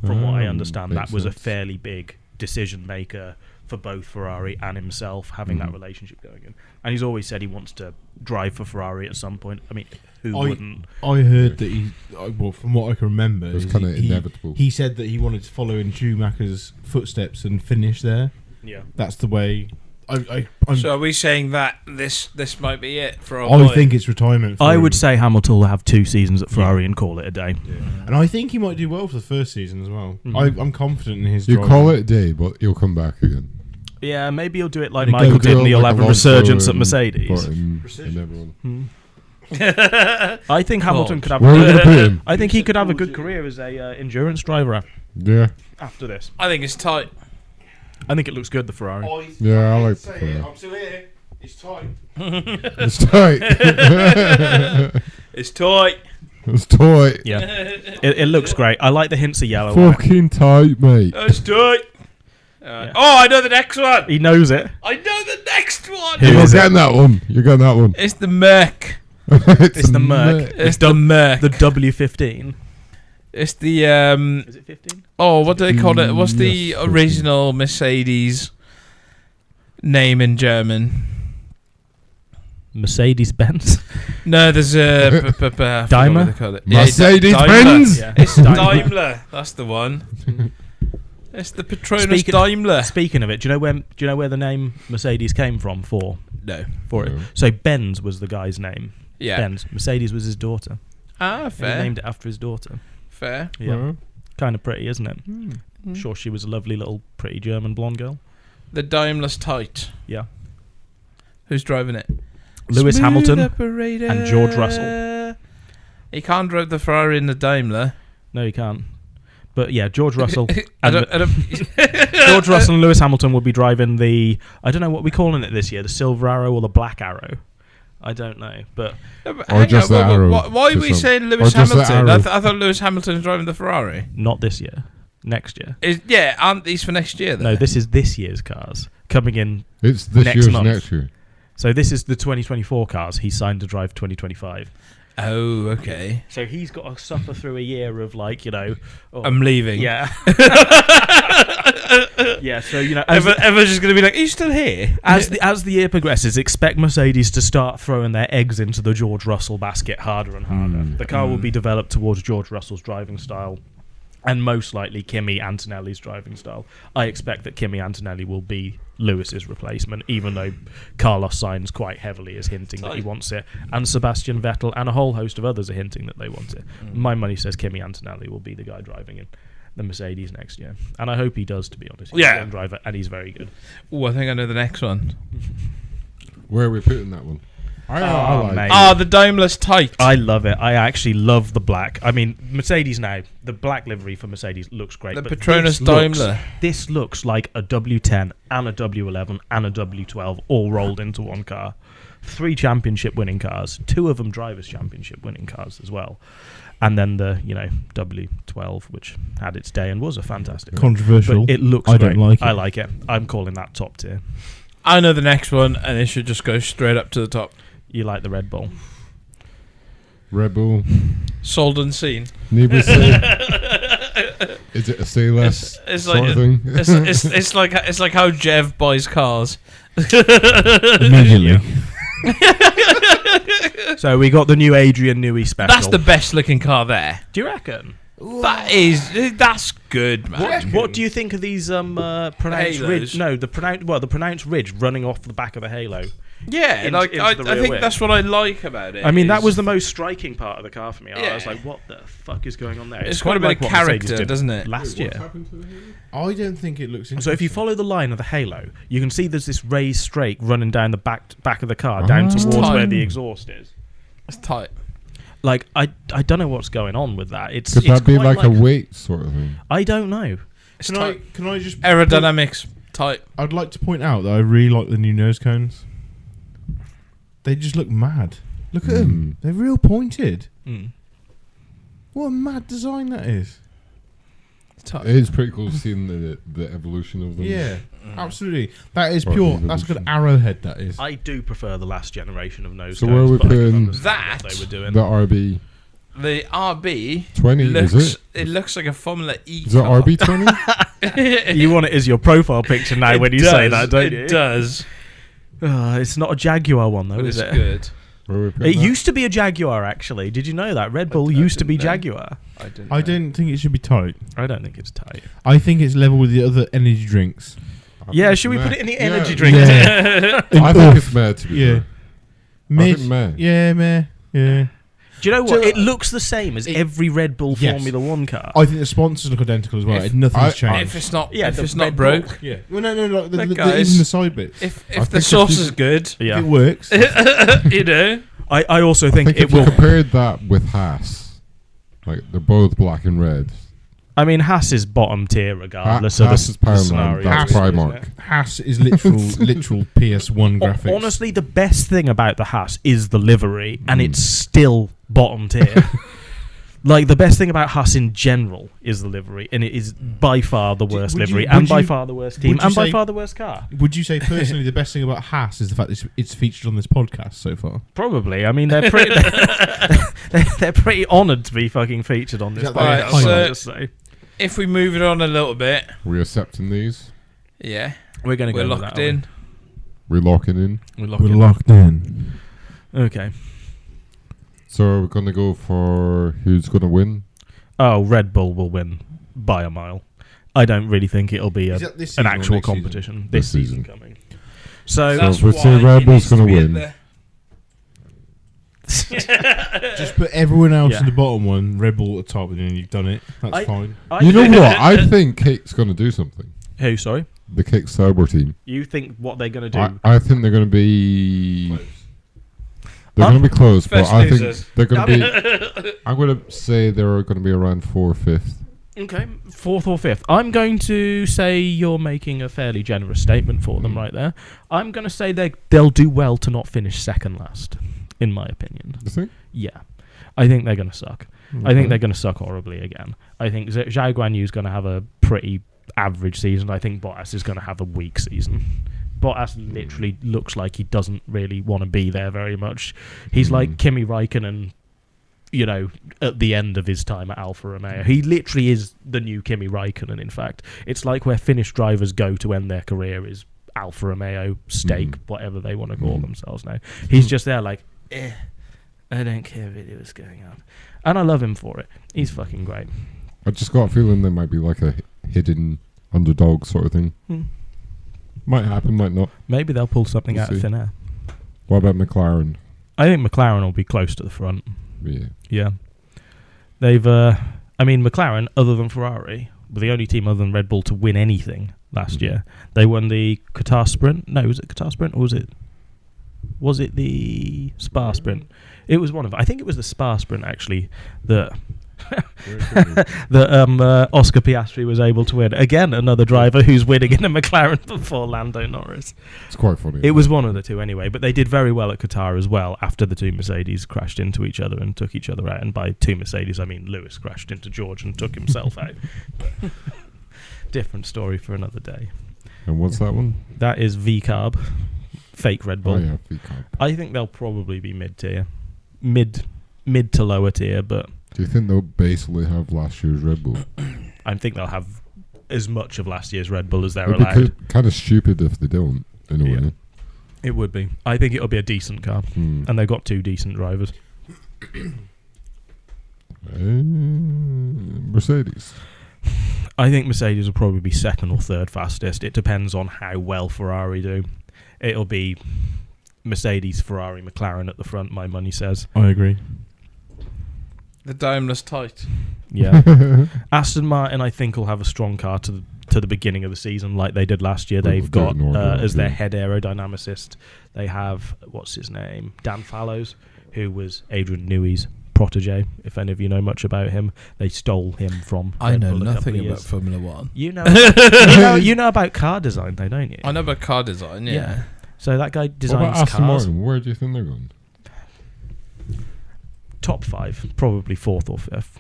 from what I understand, that makes was a sense. fairly big decision maker for both Ferrari and himself, having that relationship going in. And he's always said he wants to drive for Ferrari at some point. I mean, who wouldn't? I heard that well, from what I can remember, It was is kinda he- inevitable. He said that he wanted to follow in Schumacher's footsteps and finish there. Yeah. That's the way. I'm, So are we saying that this might be it for our I boy? think it's retirement. For I him. would say Hamilton will have 2 seasons at Ferrari and call it a day. and I think he might do well for the first season as well. I'm confident in his. you driving. call it a day, but he'll come back again. Yeah, maybe he'll do it like He'll Michael did, He'll and do he'll like have a Alonso resurgence at and Mercedes. Button and everyone. I think Hamilton could have. Where are we going to put him? I think he could have a good career as a endurance driver Yeah. after this. I think it's tight. I think it looks good, the Ferrari. Yeah, I like the Ferrari. I'm still here. It's tight. It's tight. It's tight. It's tight. Yeah, it looks great. I like the hints of yellow. on it. Fucking tight, mate. It's tight. Yeah. Oh, I know the next one. He knows it. I know the next one. Who You're is it? getting that one. You're getting that one. It's the Merc. It's the Merc. It's the Merc. The W15. It's the Is it 15? Oh, what do they call it? What's the Yes, 15. original Mercedes name in German? Mercedes Benz. No, there's a I forgot what Daimler? they call it. Mercedes-Benz? Yeah. It's Daimler. That's the one. It's the Petronas Speaking- Daimler. Speaking of it, do you know where the name Mercedes came from for No. it? No. So Benz was the guy's name. Yeah. Benz. Mercedes was his daughter. Ah, He fair. named it after his daughter. Fair. Yeah. Uh-huh. Kind of pretty, isn't it? Sure, she was a lovely little pretty German blonde girl. The Daimler's tight. Yeah. Who's driving it? Lewis Smooth Hamilton operator. and George Russell. He can't drive the Ferrari in the Daimler. No, you can't. But yeah, George Russell I and don't, George Russell and Lewis Hamilton will be driving the, I don't know what we're calling it this year, the Silver Arrow or the Black Arrow. I don't know, but Or just the arrow. Why are we Just saying or Lewis just the Hamilton? arrow. I thought Lewis Hamilton is driving the Ferrari. not this year. Next year. Yeah, aren't these for next year? No, this is this year's cars coming in. It's this Next year's month. next year. So this is the 2024 cars. He's signed to drive 2025. Oh, okay. So he's got to suffer through a year of oh, I'm leaving. yeah. Yeah, so Everyone's just going to be like, are you still here? as the year progresses, expect Mercedes to start throwing their eggs into the George Russell basket harder and harder. The car will be developed towards George Russell's driving style, and most likely Kimi Antonelli's driving style. I expect that Kimi Antonelli will be Lewis's replacement, even though Carlos Sainz quite heavily is hinting that he wants it, and Sebastian Vettel and a whole host of others are hinting that they want it. My money says Kimi Antonelli will be the guy driving it. The Mercedes next year, and I hope he does. To be honest, he's a young driver and he's very good. Oh, I think I know the next one. Where are we putting that one? I like mate. The domeless tight. I love it. I actually love the black. I mean, Mercedes now, the black livery for Mercedes looks great. The but Petronas this looks- Daimler. This looks like a W10 and a W11 and a W12 all rolled into one car. 3 championship winning cars. 2 of them drivers' championship winning cars as well. And then the, W12, which had its day and was a fantastic car. Controversial. But it looks I great. don't like it. I like it. I'm calling that top tier. I know the next one, and it should just go straight up to the top. You like the Red Bull? Red Bull. Sold and seen. Need we say? Is it a say less It's sort like of thing? it's like how Jev buys cars. Immediately. So we got the new Adrian Newey special. That's the best looking car there. Do you reckon? That's good, man. What do you think of these pronounced Halos? ridge? No, the pronounced ridge running off the back of the halo. Yeah, into the I rear think wing? that's what I like about it. I mean, that is was the most striking part of the car for me. I Yeah. was like, "What the fuck is going on there?" It's quite a kind bit of of like what Mercedes character, did doesn't it? Last What's year. happened to the Halo? I don't think it looks interesting. So if you follow the line of the halo, you can see there's this raised strake running down the back of the car, down towards tight. where the exhaust is. It's tight. Like I don't know what's going on with that. It's Could it's that be quite like a weight sort of thing? I don't know. It's Can I, tight. can I just... Aerodynamics tight. I'd like to point out that I really like the new nose cones. They just look mad. Look at them. They're real pointed. Mm. What a mad design that is. It's tight. It is pretty cool seeing the evolution of them. Yeah, absolutely. That is Or pure. That's a good evolution. arrowhead, that is. I do prefer the last generation of nose So cones, where are we but I can putting understand what they were doing. The RB The RB 20 looks. is it? It looks like a Formula E. Is it car. RB 20? You want it as your profile picture now It when you does, say that, don't you? It does. It's not a Jaguar one though, But is it's it? good. Where are we putting It that? used to be a Jaguar, actually. Did you know that? Red Bull I used to be didn't know. Jaguar. I didn't. I don't think it should be tight. I don't think it's tight. I think it's level with the other energy drinks. Yeah, think should we meh. put it in the Yeah. energy drink? Yeah. I think it's mad to be Yeah. fair. Mid. think meh. Yeah, meh. Yeah. Do you know what? So, It looks the same as every Red Bull Yes. Formula One car. I think the sponsors look identical as well. If- Nothing's If changed. If it's not, Yeah, if the it's not Red broke, Bull. Yeah. Well, no, like But the, guys, even the side bits. if I the think sauce if you- is good, If Yeah. it works. you know. I also I think think it if you will. compared that with Haas, like they're both black and red. I mean, Haas is bottom tier regardless of Haas is the Poundland, scenario. that's isn't Primark. it? Haas is literal PS1 graphics. Honestly, the best thing about the Haas is the livery, and it's still bottom tier. Like, the best thing about Haas in general is the livery, and it is by far the worst would you- livery, would and by you- far the worst team, would you and by say- far the worst car. Would you say personally the best thing about Haas is the fact that it's featured on this podcast so far? Probably. I mean, they're pretty. they're pretty honoured to be fucking featured on this Is that podcast. right? I'll So- just say. If we move it on a little bit, We're accepting these. yeah, We're going to we're go with locked that, in. We're locking in. We're We're locked in. Okay. So we're gonna go for who's gonna win. Oh, Red Bull will win by a mile. I don't really think it'll be Is that this an season or actual next season? competition This this season season. coming. So That's if we say why Red he Bull's needs to gonna be in win. there. Just put everyone else Yeah. in the bottom one, Red Bull at the top, and then you've done it. That's I- fine. You know what? I think Cake's gonna do something. Who? Sorry. The Cake Sauber team. You think what they're going to do? I think they're gonna be. They're gonna be close, but First I think losers. they're gonna be. I'm gonna say they're gonna be around 4th, 5th. Okay, 4th or 5th. I'm going to say you're making a fairly generous statement for them right there. I'm going to say they'll do well to not finish second last, in my opinion. You think? Yeah. I think they're going to suck. I think they're going to suck horribly again. I think Zhao Guanyu is going to have a pretty average season. I think Bottas is going to have a weak season. Bottas literally looks like he doesn't really want to be there very much. He's like Kimi Raikkonen, you know, at the end of his time at Alfa Romeo. He literally is the new Kimi Raikkonen, in fact. It's like where Finnish drivers go to end their career is Alfa Romeo, Stake, whatever they want to call themselves now. He's just there like, I don't care if it was going on. And I love him for it. He's fucking great. I just got a feeling there might be like a hidden underdog sort of thing. Might happen, might not. Maybe they'll pull something We'll out of see. thin air. What about McLaren? I think McLaren will be close to the front. Yeah. Yeah. They've, I mean, McLaren, other than Ferrari, were the only team other than Red Bull to win anything last year. They won the Qatar Sprint. No, was it Qatar Sprint or was it Was it the Spa Sprint? It was one of. I think it was the Spa Sprint actually that that Oscar Piastri was able to win. Again, another driver who's winning in a McLaren before Lando Norris. It's quite funny. It was one of the two anyway, but they did very well at Qatar as well after the two Mercedes crashed into each other and took each other out. And by two Mercedes, I mean Lewis crashed into George and took himself out. Different story for another day. And what's that one? That is V-Carb, fake Red Bull. Oh yeah, V-Carb. I think they'll probably be mid-tier. Mid to lower tier, but Do you think they'll basically have last year's Red Bull? I think they'll have as much of last year's Red Bull as they're It'd allowed. be kind of stupid if they don't, in a way. It would be. I think it'll be a decent car, and they've got two decent drivers. Mercedes. I think Mercedes will probably be second or third fastest. It depends on how well Ferrari do. It'll be Mercedes, Ferrari, McLaren at the front, my money says. I agree. The Daimler's tight. Yeah. Aston Martin, I think, will have a strong car to the beginning of the season like they did last year. They've got, as their head aerodynamicist, they have, what's his name? Dan Fallows, who was Adrian Newey's protege, if any of you know much about him. They stole him from I Red know Bull a couple nothing of about years. Formula One. You know, you know about car design, though, don't you? I know about car design, yeah. So that guy What about designs Aston cars. Martin? Where do you think they're going? Top 5, probably 4th or 5th.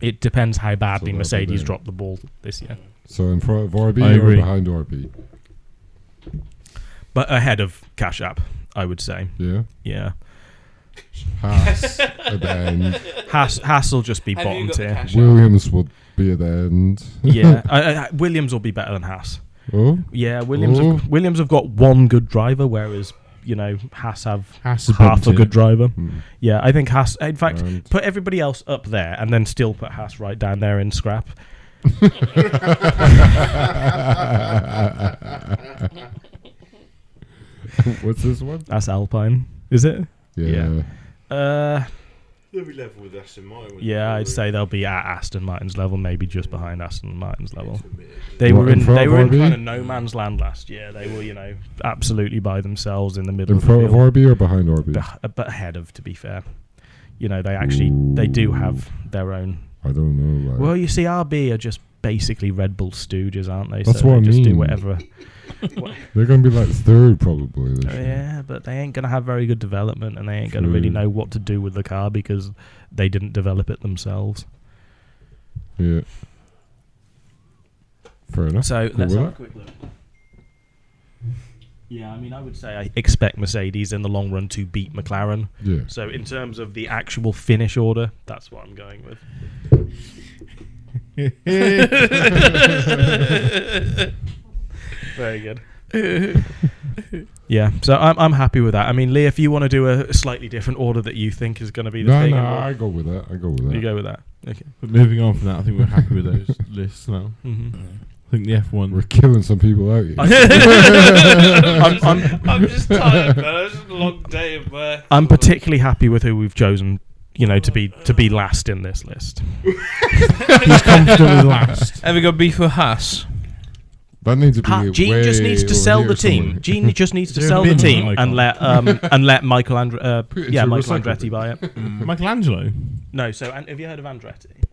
It depends how badly that'll be Mercedes there. dropped the ball this year. So in front of RB I or agree. behind RB? But ahead of Cash App, I would say. Yeah. Yeah. Haas at the end. Haas will just be Have you bottom got the tier. cash? Williams will be at the end. Yeah. Williams will be better than Haas. Oh, Yeah, Oh. Williams have got one good driver, whereas, Haas have Haas is half a bottom good tier. driver. Hmm. Yeah, I think Haas, in fact, And put everybody else up there and then still put Haas right down there in scrap. what's this one? That's Alpine, is it? Yeah. They'll be level with Aston Martin. Yeah, I'd say they'll be at Aston Martin's level, maybe just behind Aston Martin's level. They What, were in in front they of were in RB? kind of no man's land last year. They were, absolutely by themselves in the middle In of the front of field. RB or behind RB? But ahead of, to be fair. They do have their own. I don't know. Like, Well, you see, RB are just basically Red Bull stooges, aren't they? That's so what they I just do mean. whatever. they're going to be like third probably this year. Yeah, but they ain't going to have very good development, and they ain't going to True. really know what to do with the car because they didn't develop it themselves. Yeah. Fair enough. So Cool let's with have a that. quick look. Yeah, I mean, I would say I expect Mercedes in the long run to beat McLaren. Yeah. So in terms of the actual finish order, that's what I'm going with. Very good. Yeah, so I'm happy with that. I mean, Lee, if you want to do a slightly different order that you think is going to be the No, thing, no, and we'll- I go with that. you go with that. Okay. But moving on from that, I think we're happy with those lists now. Mm-hmm. I think the F1. We're killing some people out here. I'm just tired, man. It's just a long day of work. I'm particularly happy with who we've chosen, to be last in this list. Who's comfortably last? Have we got beef with Haas? That needs to be Gene way just needs to over sell here the team. somewhere. Gene just needs to Is there a sell the bin team icon? and let Michael Put it into Michael recycle Andretti bin. buy it. Michelangelo. No, so have you heard of Andretti?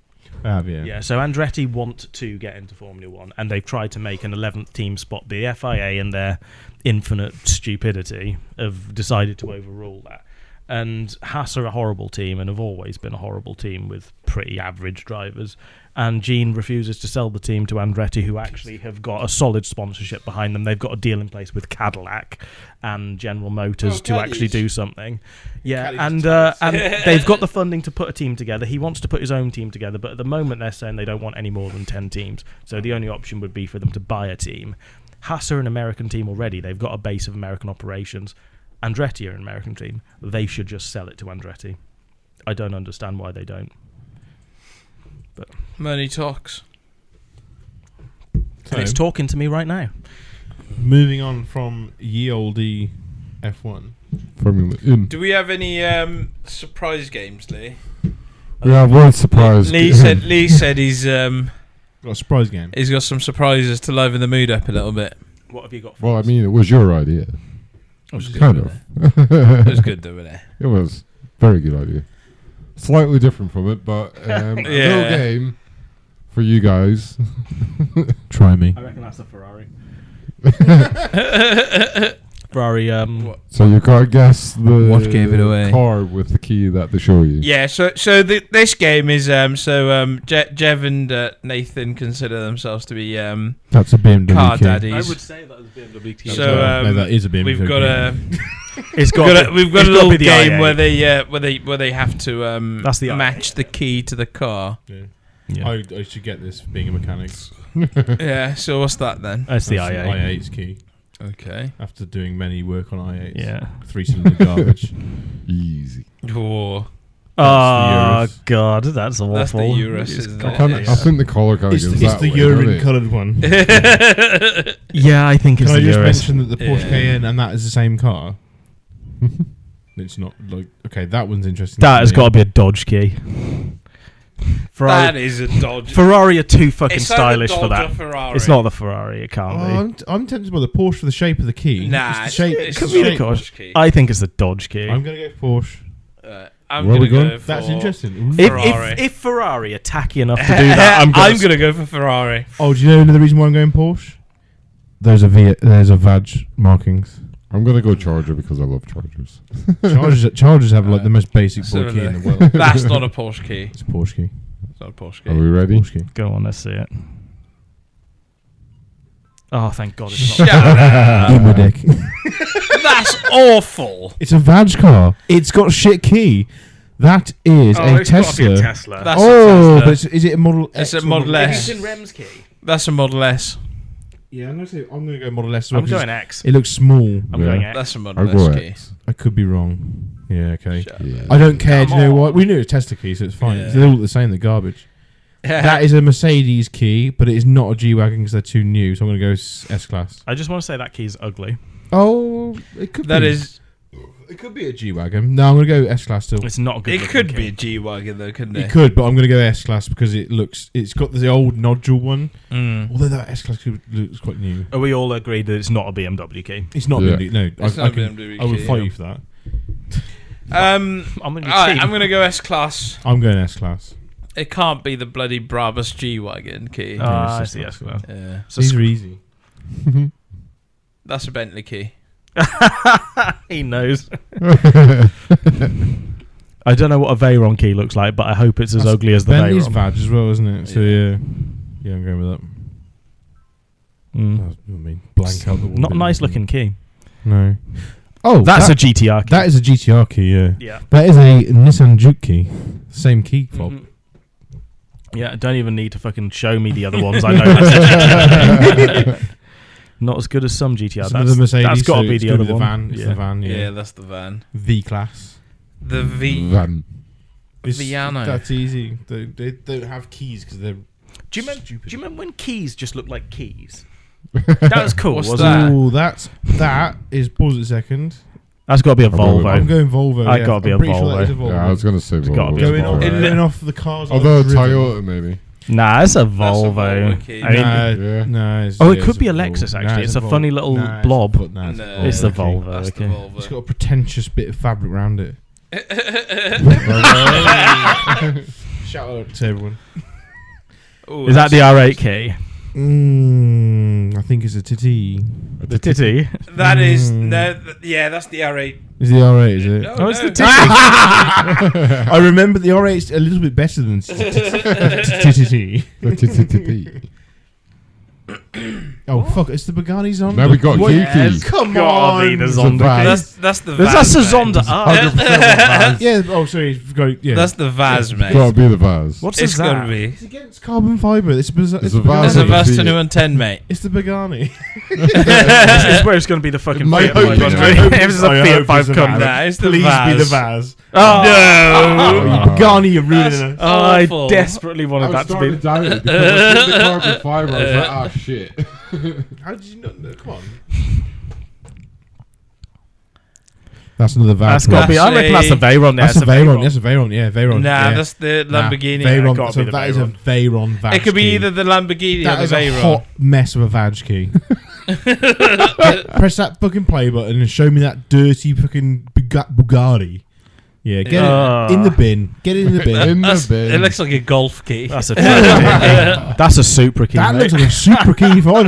I have, yeah. Yeah, so Andretti want to get into Formula One, and they've tried to make an 11th team spot. The FIA, in their infinite stupidity, have decided to overrule that. And Haas are a horrible team and have always been a horrible team with pretty average drivers. And Gene refuses to sell the team to Andretti, who actually have got a solid sponsorship behind them. They've got a deal in place with Cadillac and General Motors to actually do something. Yeah, and they've got the funding to put a team together. He wants to put his own team together, but at the moment they're saying they don't want any more than 10 teams. So the only option would be for them to buy a team. Haas are an American team already. They've got a base of American operations. Andretti are an American team. They should just sell it to Andretti. I don't understand why they don't. Money talks. And it's talking to me right now. Moving on from ye olde F1. Formula in. Do we have any surprise games, Lee? We have one surprise. Lee said he's Got a surprise game. got some surprises to liven the mood up a little bit. What have you got for Well, I us? mean, it was your idea. It was Kind of. It was good though, wasn't it? It was very good idea. Slightly different from it, but a little game for you guys. Try me. I reckon that's a Ferrari. Ferrari. So you can't guess the What gave it away? car with the key that they show you. Yeah, so this game is Jev and Nathan consider themselves to be That's a BMW car key. daddies. I would say that was BMW. So no, that is a BMW we've got a It's we've got a little game IA. where they have to That's the match the key to the car. Yeah. I should get this for being a mechanic. Yeah. So what's that then? That's the That's IA. i8's key. Okay. After doing many work on i8s. Yeah. 3-cylinder garbage. Easy. Oh, Oh Urus. God, that's awful. that's the Urus, It's isn't got- it? I think the collar kind of It's, goes it's that the way, doesn't urine it? coloured one. Yeah, I think it's Can I the just Urus. mention that the Porsche Cayenne and that is the same car? It's not like okay. That one's interesting. That has got to be a Dodge key. That Ferrari, is a Dodge. Ferrari are too fucking It's either stylish for Dodge that. or Ferrari. It's not the Ferrari. It can't I'm tempted by the Porsche for the shape of the key. Nah, it's the shape. it's Could the be the shape. car. Dodge key. be. I think it's the Dodge key. I'm gonna go Porsche. I'm Where are we gonna go going? for That's interesting. Ooh. Ferrari. If Ferrari are tacky enough to do that, I'm gonna go for Ferrari. Oh, do you know another reason why I'm going Porsche? There's a VAG markings. I'm going to go Charger because I love Chargers. Chargers have like the most basic so boy key in do the world. That's not a Porsche key. It's a Porsche key. It's not a Porsche Are key. we ready? Porsche key. Go on, let's see it. Oh, thank God! It's Shut not. up. Emo dick. That's awful. It's a VAG car. It's got a shit key. That is a Tesla. Tesla. That's Oh, a but is it a Model It's X a or Model S. Rem's key. That's a Model S. Yeah, I'm gonna go Model S. As well, I'm 'cause going X. it looks small. I'm Yeah. going X. That's a I'll Model go S key. X. I could be wrong. Yeah, okay. Shut Yeah. I don't care. Do you know Come what? on. We knew it was Tesla key, so it's fine. Yeah. They're all the same. They're garbage. That is a Mercedes key, but it is not a G-Wagon because they're too new. So I'm going to go S-Class. I just want to say that key's ugly. Oh, it could That be. is. It could be a G-Wagon. No, I'm going to go S-Class still. It's not a good. It looking could key. be a G-Wagon though, couldn't It it? could, but I'm going to go S-Class because it's got the old nodule one. Mm. Although that S-Class looks quite new. Are we all agreed that it's not a BMW key? It's not Yeah. BMW. No, It's I not a can, BMW I will key, fight yeah. you for that. I'm on your Alright, team. I'm gonna go S-Class. I'm going S-Class. It can't be the bloody Brabus G-Wagon key. Ah, I it's see. just Yes, not- Yeah. so These are easy. That's a Bentley key. he knows. I don't know what a Veyron key looks like, but I hope it's as ugly as the Bentley's Veyron. VAG as well, isn't it? So yeah, I'm going with that. Mm. Oh, I mean, blank out the wall. Not a nice looking key. No. Oh, That's that, a GTR key. that is a GTR key. Yeah. Yeah. That is a Nissan Juke key. Same key fob. Mhm. Yeah, don't even need to fucking show me the other ones. I know that's a GTR. Not as good as some GTR. Some of the Mercedes. That's got to so be it's the good other with one. Van. It's the van. Yeah, Yeah. that's the van. V class. The V. Van. Viano. That's easy. They don't have keys because they're. Do you remember when keys just looked like keys? That was cool, What's wasn't that? it? Oh, that is. Pause it a second. That's got to be a I'm going with- I'm Volvo. going Volvo. I yeah. gotta be I'm a pretty sure that is a Volvo. Volvo. Yeah, I was going to say gotta be Volvo. a going off, Volvo. going off the cars. Although I've driven. Toyota, maybe. Nah, it's a That's a Volvo. Volvo key. I mean, Yeah. no. It's, Oh, it yeah, could it's be a Volvo. Lexus, Nah, actually. It's a Volvo. funny little Nah, blob. It's No. It's the okay. Volvo. That's the Okay. Volvo. It's got a pretentious bit of fabric around it. Shout out to everyone. Ooh, Is that the that's- R8 key? I think it's a titty. The titty? That is yeah, that's the R8. Is the R8? Is it? No, Oh, it's no. the titty. I remember the R8 is a little bit better than titty. Oh fuck! It's the Bugatti Zonda. Now we got What? Kiki. Come Gotta be on. the It's a Zonda van. key. That's the That's a Vaz, mate. Zonda R. 100% Yeah. Oh, sorry. Yeah. That's the Vaz, mate. Got to be the Vaz. What's It's that? gotta be. It's against carbon fibre. It's It's a That's Vaz. a I can Vaz see to it. new and 10, mate. It's the Bugatti. It's where it's going to be the fucking My Fiat hope is- 500. If it's a Fiat 500. Nah, it's the Please Vaz. be the Vaz. Oh, Oh, you Bugatti, you're ruining That's- us. Oh, I Awful. desperately I wanted was that to starting be. to doubt it because I was the carbon fibre. I was like, ah, shit. How did you not know? Come on. That's another Vaz. That's got to be. I reckon that's the Veyron. That's a Veyron. That's a Veyron. Yeah, Veyron. Nah, yeah. that's the Lamborghini. Veyron. gotta So be the that is a Veyron. Veyron Vaz It could be key. either the Lamborghini That or is the a Veyron. hot mess of a Vag key. Press that fucking play button and show me that dirty fucking Bugatti. Yeah, get it in the bin. Get it in the bin. In the bin. It looks like a golf key. That's a that's a Supra key. That mate. looks like a super key if I had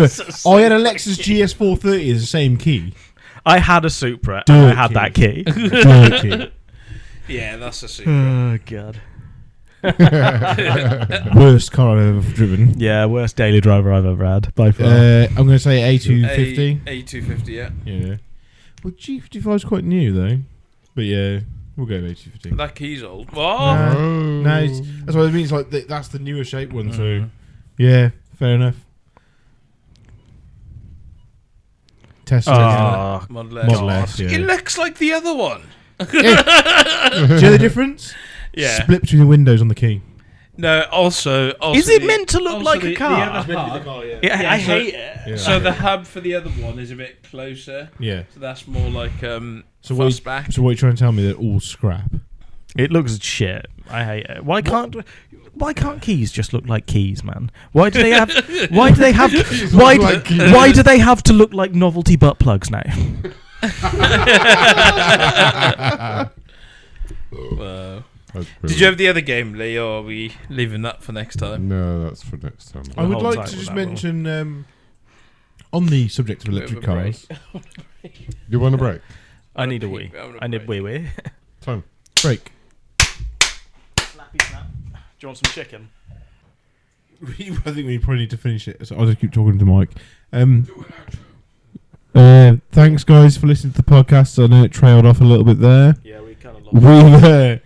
a Lexus GS430 as the same key. I had a Supra. Dirt And I had key. that key. Dirt key. Yeah, that's a super. Oh god. Worst car I've ever driven. Yeah, worst daily driver I've ever had by far. I'm going to say A250. A250, yeah. Yeah. Well, G55 is quite new though. But yeah, we'll go with A250. That key's old. What? No, that's what I mean. It's like that's the newer shape one. So yeah, fair enough. Tesla. Model Model S, yeah. It looks like the other one. Do you know the difference? Yeah. Split between the windows on the key. No, also Is it meant to look like a car? I hate it. Yeah. So the hub for the other one is a bit closer. Yeah. So that's more like So fastback. what are you trying to tell me? They're all scrap. It looks shit. I hate it. Why can't keys just look like keys, man? Why do they have? Why do they have? Why do they have to look like novelty butt plugs now? Wow. Did you have the other game, Lee, or are we leaving that for next time? No, that's for next time. I would hold like tight to with just that mention on the subject of Bit electric of a break. cars. You want a break? I need a wee. I need wee. Time. Break. Snappy snap. Do you want some chicken? I think we probably need to finish it. So I'll just keep talking to Mike. Thanks, guys, for listening to the podcast. I know it trailed off a little bit there. Yeah, we kind of lost.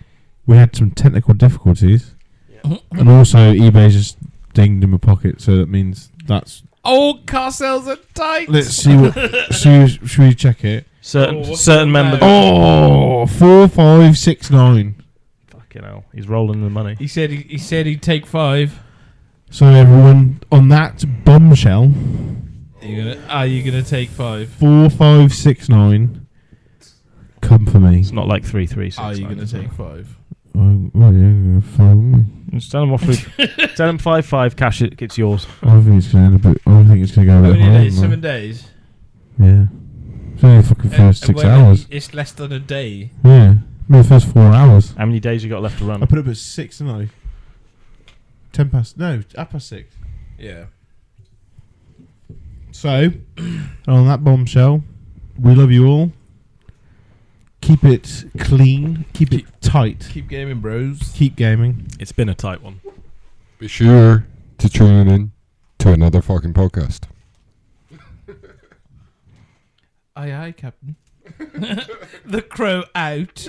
We had some technical difficulties, Yeah. and also eBay just dinged in my pocket. So that means that's. Oh, car sales are tight. Let's see what. Should we check it? Certain member. Oh, 4569. Fucking hell, he's rolling the money. He said he'd take 5. So everyone on that bombshell, Are you gonna take 5? 4569. Come for me. It's not like 336. Are you gonna take 5? Well, yeah, fine. Just tell him off. Tell him 5-5 cash. It's yours. I think it's going to end up. I think it's going to go a How bit many higher. days? than 7 that. days. Yeah. It's only the fucking first 6 hours. It's less than a day. Yeah. Maybe the first 4 hours. How many days you got left to run? I put up at 6, didn't I? 10 past. No, 6:30. Yeah. So, on that bombshell, we love you all. Keep it clean. Keep it tight. Keep gaming, bros. Keep gaming. It's been a tight one. Be sure to tune in to another fucking podcast. Aye, Captain. The crow out.